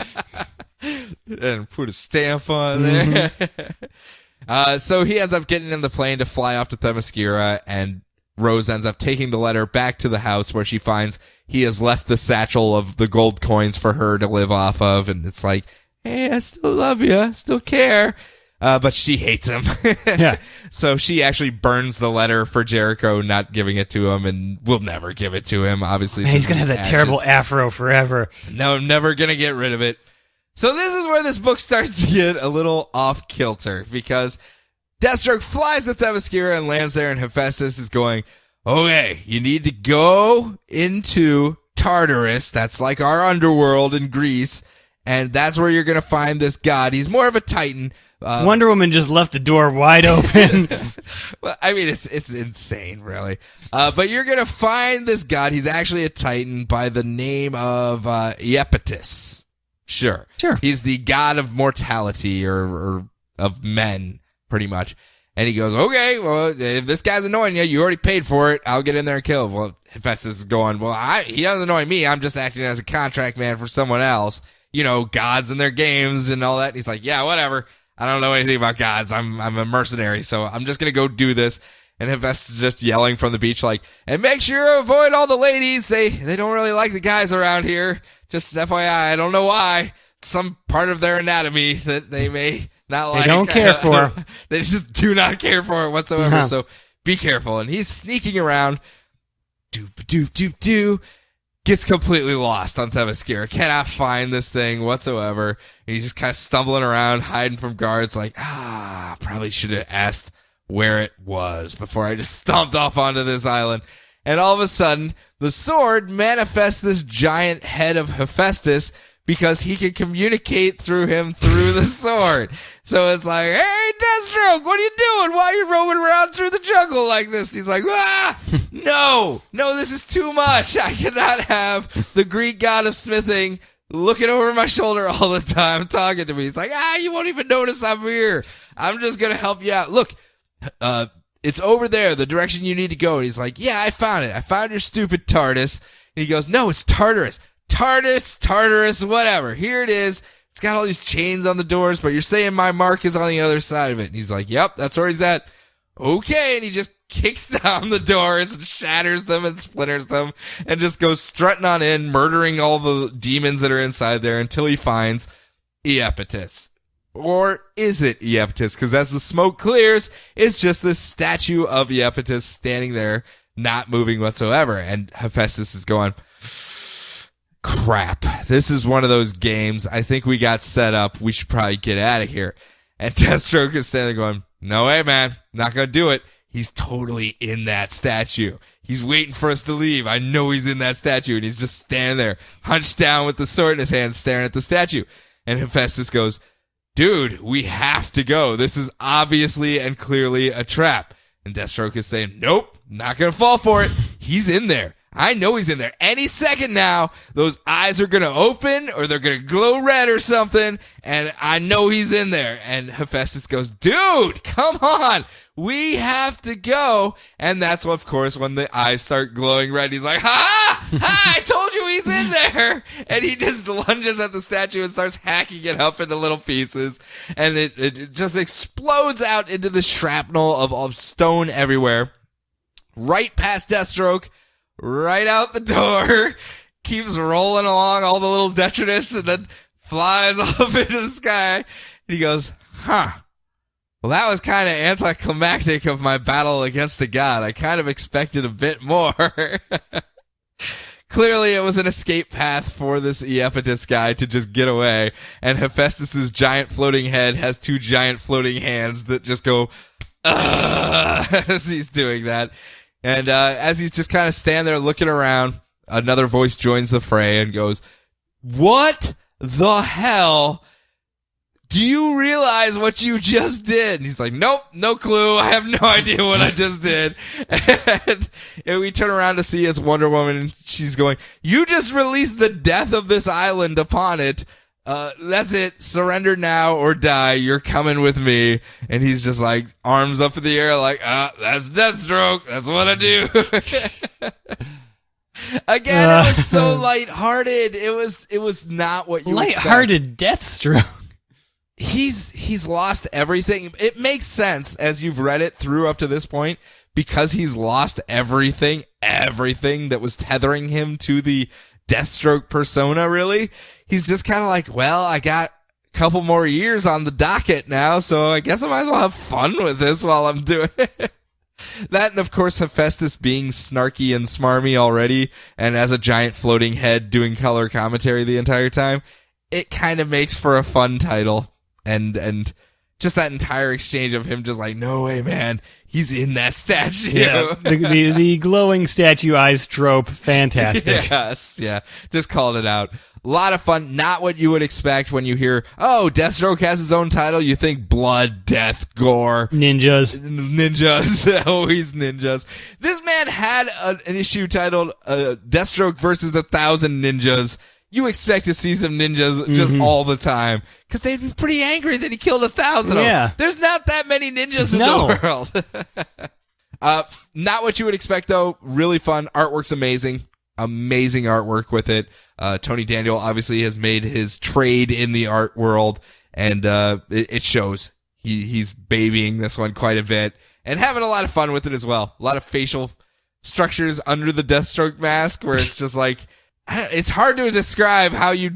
And put a stamp on there. So he ends up getting in the plane to fly off to Themyscira, and Rose ends up taking the letter back to the house where she finds he has left the satchel of the gold coins for her to live off of, and it's like, hey, I still love you, I still care. But she hates him. Yeah. So she actually burns the letter for Jericho, not giving it to him, and will never give it to him, obviously. Man, he's going to have that terrible afro forever. No, I'm never going to get rid of it. So this is where this book starts to get a little off kilter, because Deathstroke flies to Themyscira and lands there, and Hephaestus is going, okay, you need to go into Tartarus. That's like our underworld in Greece. And that's where you're going to find this god. He's more of a titan. Wonder Woman just left the door wide open. Well, I mean, it's insane, really. But you're going to find this god. He's actually a titan by the name of Iapetus. Sure. He's the god of mortality or of men, pretty much. And he goes, okay, well, if this guy's annoying you, you already paid for it. I'll get in there and kill him. Well, Hephaestus is going, well, he doesn't annoy me. I'm just acting as a contract man for someone else. You know, gods and their games and all that. And he's like, yeah, whatever. I don't know anything about gods. I'm a mercenary, so I'm just gonna go do this. And Hephaestus is just yelling from the beach like, and make sure you avoid all the ladies. They don't really like the guys around here. Just FYI, I don't know why. Some part of their anatomy that they may not like. They don't care for. They just do not care for it whatsoever. No. So be careful. And he's sneaking around. Doop. Gets completely lost on Themyscira. Cannot find this thing whatsoever. And he's just kind of stumbling around, hiding from guards like, probably should have asked where it was before I just stomped off onto this island. And all of a sudden, the sword manifests this giant head of Hephaestus because he can communicate through him through the sword. So it's like, hey, Deathstroke, what are you doing? Why are you roaming around through the jungle like this? He's like, no, this is too much. I cannot have the Greek god of smithing looking over my shoulder all the time talking to me. He's like, you won't even notice I'm here. I'm just going to help you out. Look, it's over there, the direction you need to go. And he's like, yeah, I found it. I found your stupid TARDIS. And he goes, no, it's Tartarus. Tartarus, whatever. Here it is. It's got all these chains on the doors, but you're saying my mark is on the other side of it. And he's like, yep, that's where he's at. Okay. And he just kicks down the doors and shatters them and splinters them and just goes strutting on in, murdering all the demons that are inside there until he finds Iapetus. Or is it Iapetus? Because as the smoke clears, it's just this statue of Iapetus standing there, not moving whatsoever. And Hephaestus is going, crap, this is one of those games. I think we got set up. We should probably get out of here. And Deathstroke is standing there going, no way, man. Not going to do it. He's totally in that statue. He's waiting for us to leave. I know he's in that statue. And he's just standing there, hunched down with the sword in his hand, staring at the statue. And Hephaestus goes, dude, we have to go. This is obviously and clearly a trap. And Deathstroke is saying, nope, not going to fall for it. He's in there. I know he's in there. Any second now, those eyes are going to open or they're going to glow red or something, and I know he's in there. And Hephaestus goes, dude, come on. We have to go. And that's, of course, when the eyes start glowing red. He's like, ha! Ha! I told you he's in there. And he just lunges at the statue and starts hacking it up into little pieces. And it just explodes out into the shrapnel of stone everywhere. Right past Deathstroke. Right out the door. Keeps rolling along all the little detritus and then flies off into the sky. And he goes, huh. Well, that was kind of anticlimactic of my battle against the god. I kind of expected a bit more. Clearly, it was an escape path for this Iapetus guy to just get away. And Hephaestus's giant floating head has two giant floating hands that just go, as he's doing that. And as he's just kind of standing there looking around, another voice joins the fray and goes, what the hell? Do you realize what you just did? And he's like, nope, no clue. I have no idea what I just did. And we turn around to see it's Wonder Woman, and she's going, you just released the death of this island upon it. That's it. Surrender now or die. You're coming with me. And he's just like, arms up in the air like, that's Deathstroke. That's what I do. Again, it was so lighthearted. It was not what you lighthearted Deathstroke. He's lost everything. It makes sense as you've read it through up to this point, because he's lost everything that was tethering him to the Deathstroke persona, really. He's just kind of like, well, I got a couple more years on the docket now, so I guess I might as well have fun with this while I'm doing it. That, and of course, Hephaestus being snarky and smarmy already, and as a giant floating head doing color commentary the entire time, it kind of makes for a fun title. And just that entire exchange of him just like, no way, man, he's in that statue. Yeah, the glowing statue eyes trope, fantastic. Yes, yeah, just called it out. A lot of fun, not what you would expect when you hear, oh, Deathstroke has his own title. You think blood, death, gore. Ninjas, always ninjas. This man had an issue titled Deathstroke versus 1,000 Ninjas. You expect to see some ninjas just all the time, because they'd be pretty angry that he killed 1,000 of them. There's not that many ninjas in the world. Not what you would expect, though. Really fun. Artwork's amazing. Amazing artwork with it. Tony Daniel obviously has made his trade in the art world, and it shows. He's babying this one quite a bit and having a lot of fun with it as well. A lot of facial structures under the Deathstroke mask where it's just like, it's hard to describe how you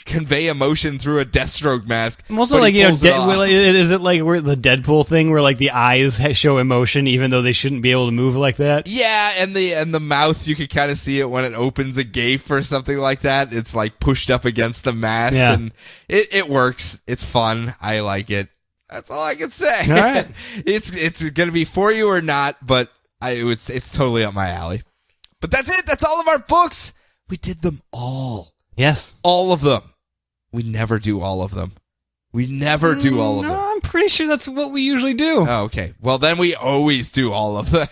convey emotion through a Deathstroke mask. I'm also like, is it like where the Deadpool thing where like the eyes show emotion even though they shouldn't be able to move like that? Yeah, and the mouth, you can kind of see it when it opens a gape or something like that. It's like pushed up against the mask, and it works. It's fun. I like it. That's all I can say. All right. It's gonna be for you or not, but it's totally up my alley. But that's it. That's all of our books. We did them all. Yes. All of them. We never do all of them. We never do all of them. I'm pretty sure that's what we usually do. Oh, okay. Well, then we always do all of them.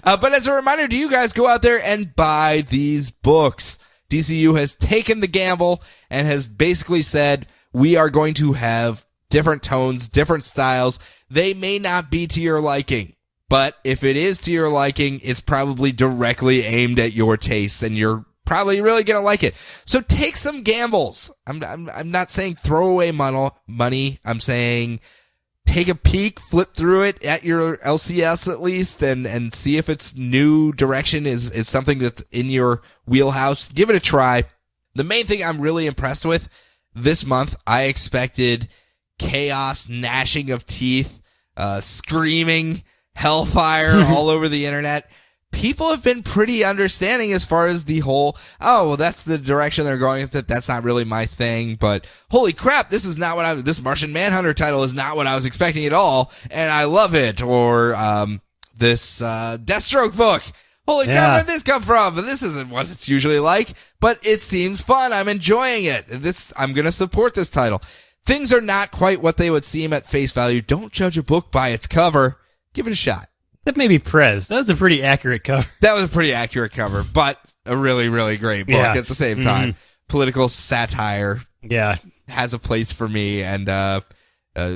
But as a reminder to you guys, go out there and buy these books. DCYou has taken the gamble and has basically said, we are going to have different tones, different styles. They may not be to your liking. But if it is to your liking, it's probably directly aimed at your tastes, and you're probably really gonna like it. So take some gambles. I'm not saying throw away money. I'm saying take a peek, flip through it at your LCS at least, and see if its new direction is something that's in your wheelhouse. Give it a try. The main thing I'm really impressed with this month, I expected chaos, gnashing of teeth, screaming, hellfire all over the internet. People have been pretty understanding as far as the whole, oh, well, that's the direction they're going with it. That's not really my thing, but holy crap, this is not what this Martian Manhunter title is not what I was expecting at all, and I love it. Or, this, Deathstroke book. Holy crap, where did this come from? This isn't what it's usually like, but it seems fun. I'm enjoying it. I'm gonna support this title. Things are not quite what they would seem at face value. Don't judge a book by its cover. Give it a shot. That may be Prez. That was a pretty accurate cover. That was a pretty accurate cover, but a really, really great book at the same time. Political satire. Yeah. Has a place for me, and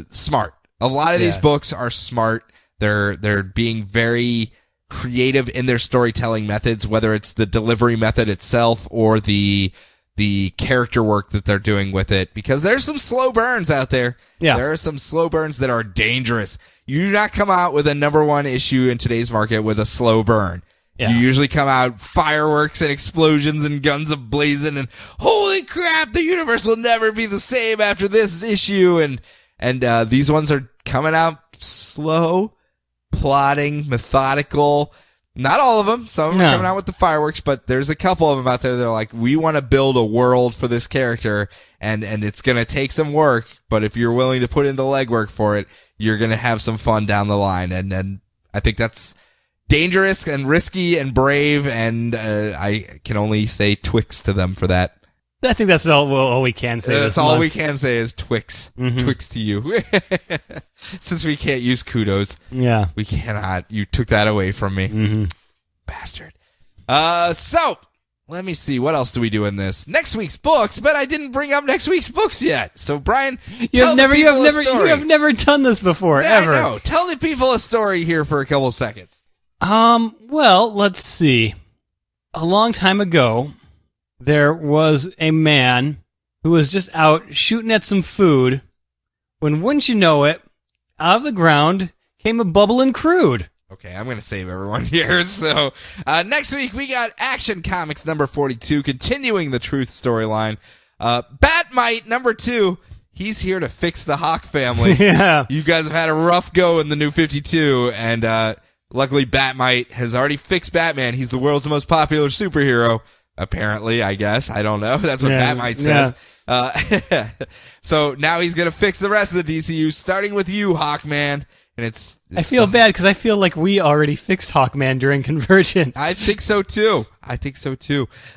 smart. A lot of these books are smart. They're being very creative in their storytelling methods, whether it's the delivery method itself or the character work that they're doing with it, because there's some slow burns out there. Yeah. There are some slow burns that are dangerous. You do not come out with a #1 issue in today's market with a slow burn. Yeah. You usually come out fireworks and explosions and guns a-blazing and holy crap, the universe will never be the same after this issue. And these ones are coming out slow, plotting, methodical. Not all of them. Some of them are coming out with the fireworks, but there's a couple of them out there that are like, we want to build a world for this character, and it's going to take some work, but if you're willing to put in the legwork for it, you're going to have some fun down the line. And I think that's dangerous and risky and brave, and I can only say Twix to them for that. I think that's all we can say. That's all we can say is Twix. Twix to you. Since we can't use kudos. Yeah. We cannot. You took that away from me. Bastard. So, let me see. What else do we do in this? Next week's books, but I didn't bring up next week's books yet. So, Brian, you have never done this before, ever. I know. Tell the people a story here for a couple seconds. Well, let's see. A long time ago, there was a man who was just out shooting at some food when, wouldn't you know it, out of the ground came a bubbling crude. Okay, I'm going to save everyone here. So, next week we got Action Comics number 42, continuing the Truth storyline. Batmite number 2, he's here to fix the Hawk family. Yeah. You guys have had a rough go in the New 52, and luckily Batmite has already fixed Batman. He's the world's most popular superhero. Apparently, I guess. I don't know. That's what Batmite says. Yeah. So now he's going to fix the rest of the DCU, starting with you, Hawkman. And it's I feel bad because I feel like we already fixed Hawkman during Convergence. I think so too.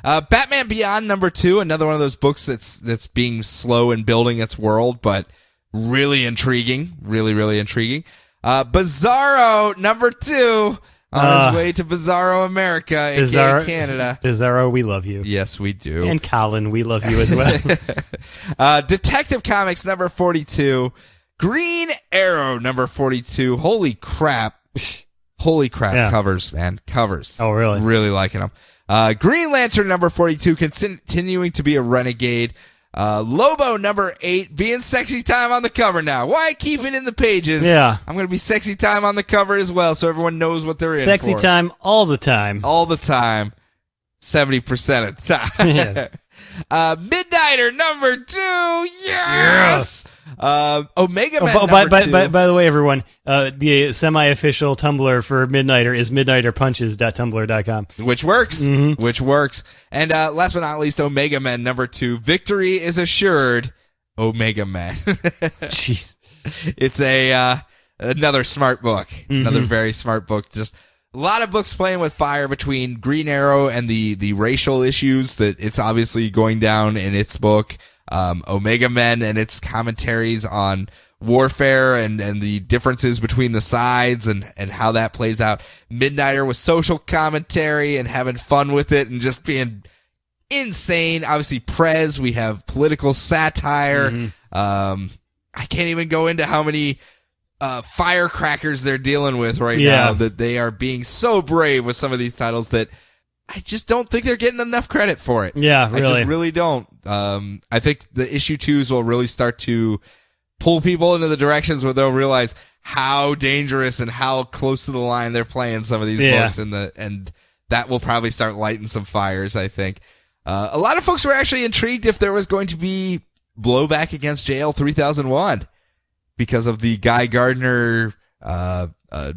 Batman Beyond number 2, another one of those books that's being slow in building its world, but really intriguing. Really, really intriguing. Bizarro number 2. On his way to Bizarro America, aka Canada. Bizarro, we love you. Yes, we do. And Colin, we love you as well. Detective Comics number 42. Green Arrow number 42. Holy crap. Covers, man. Covers. Oh, really? Really liking them. Green Lantern number 42, continuing to be a renegade. Lobo number 8, being sexy time on the cover now. Why keep it in the pages? Yeah. I'm going to be sexy time on the cover as well, so everyone knows what they're in sexy for. time all the time. All the time. 70% of the time. Yeah. Midnighter number 2. Yes! Omega Man number 2. By the way, everyone, the semi-official Tumblr for Midnighter is midnighterpunches.tumblr.com. Which works. Which works. And last but not least, Omega Man number 2. Victory is assured. Omega Man. Jeez. It's another smart book. Another very smart book. Just a lot of books playing with fire between Green Arrow and the racial issues that it's obviously going down in its book. Omega Men and its commentaries on warfare and the differences between the sides and how that plays out. Midnighter with social commentary and having fun with it and just being insane. Obviously, Prez, we have political satire. I can't even go into how many firecrackers they're dealing with right now, that they are being so brave with some of these titles that I just don't think they're getting enough credit for it. Yeah, really. I just really don't. I think the issue 2s will really start to pull people into the directions where they'll realize how dangerous and how close to the line they're playing some of these books, and that will probably start lighting some fires, I think. A lot of folks were actually intrigued if there was going to be blowback against JL 3001 because of the Guy Gardner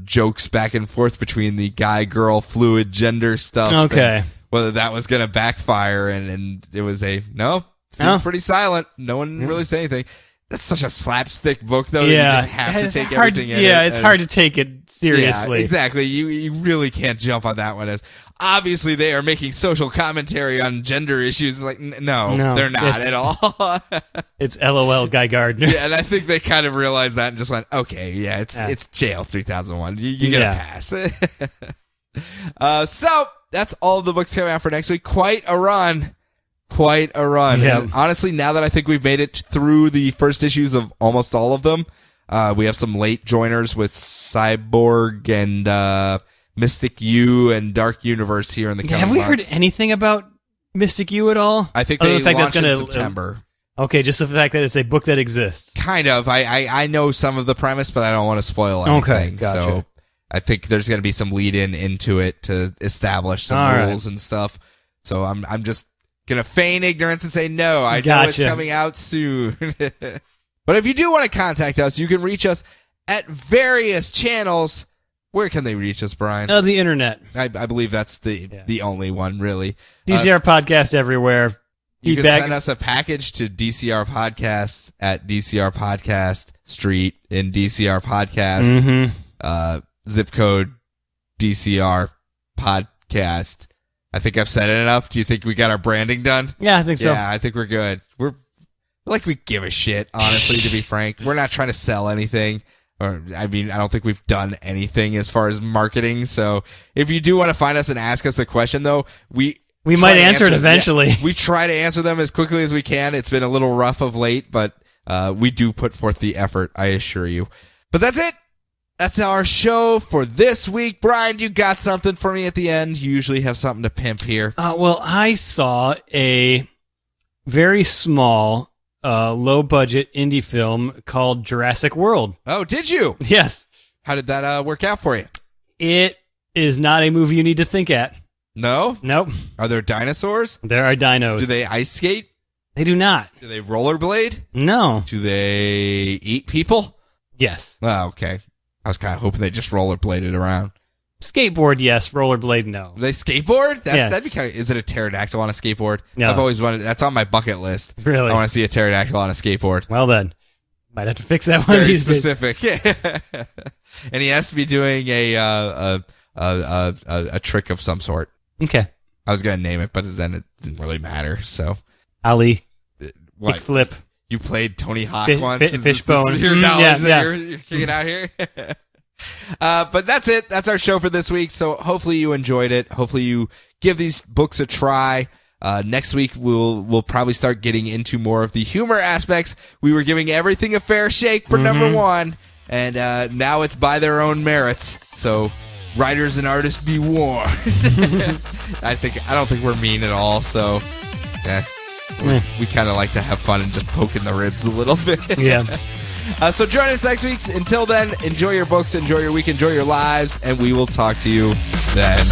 jokes back and forth between the guy-girl fluid gender stuff. Okay. Whether that was going to backfire, and it was seemed pretty silent. No one really said anything. That's such a slapstick book, though, that you just have to take everything in it. Yeah, it's hard to take it seriously. Yeah, exactly. You really can't jump on that one as, obviously they are making social commentary on gender issues. Like, no, they're not at all. It's LOL Guy Gardner. Yeah, and I think they kind of realized that and just went, okay, yeah, it's jail 3001. You get a pass. So that's all the books coming out for next week. Quite a run. Yeah. And honestly, now that I think we've made it through the first issues of almost all of them, we have some late joiners with Cyborg and Mystic U and Dark Universe here in the coming Have we months. heard anything about Mystic U at all? I think they launched in September. Okay, just the fact that it's a book that exists. Kind of. I know some of the premise, but I don't want to spoil anything. Okay, gotcha. So I think there's going to be some lead-in into it to establish some rules and stuff. So I'm just going to feign ignorance and say, no, I know it's coming out soon. But if you do want to contact us, you can reach us at various channels. Where can they reach us, Brian? The internet. I believe that's the only one, really. DCR podcast everywhere. You can send us a package to DCR Podcasts at DCR Podcast Street in DCR Podcast. Zip code DCR Podcast. I think I've said it enough. Do you think we got our branding done? Yeah, I think so. Yeah, I think we're good. We're like, we give a shit, honestly, to be frank. We're not trying to sell anything. Or, I mean, I don't think we've done anything as far as marketing. So if you do want to find us and ask us a question, though, we might answer it eventually. Yeah, we try to answer them as quickly as we can. It's been a little rough of late, but we do put forth the effort, I assure you. But that's it. That's our show for this week. Brian, you got something for me at the end? You usually have something to pimp here. Well, I saw a very small, low-budget indie film called Jurassic World. Oh, did you? Yes. How did that work out for you? It is not a movie you need to think at. No? Nope. Are there dinosaurs? There are dinos. Do they ice skate? They do not. Do they rollerblade? No. Do they eat people? Yes. Oh, okay. I was kind of hoping they just rollerbladed around. Skateboard, yes. Rollerblade, no. They skateboard? Yeah. That'd be kind of... Is it a pterodactyl on a skateboard? No. I've always wanted... That's on my bucket list. Really? I want to see a pterodactyl on a skateboard. Well then. Might have to fix that one. Very specific. And he has to be doing a trick of some sort. Okay. I was going to name it, but then it didn't really matter, so... Ali. What? Flip. You played Tony Hawk once? Fishbone. Is your knowledge that yeah. you're kicking out here? But that's it. That's our show for this week. So hopefully you enjoyed it. Hopefully you give these books a try. Next week we'll probably start getting into more of the humor aspects. We were giving everything a fair shake for number one, and now it's by their own merits. So writers and artists be warned. I don't think we're mean at all. So yeah. We kind of like to have fun and just poke in the ribs a little bit. Yeah. So join us next week. Until then, enjoy your books, enjoy your week, enjoy your lives, and we will talk to you then.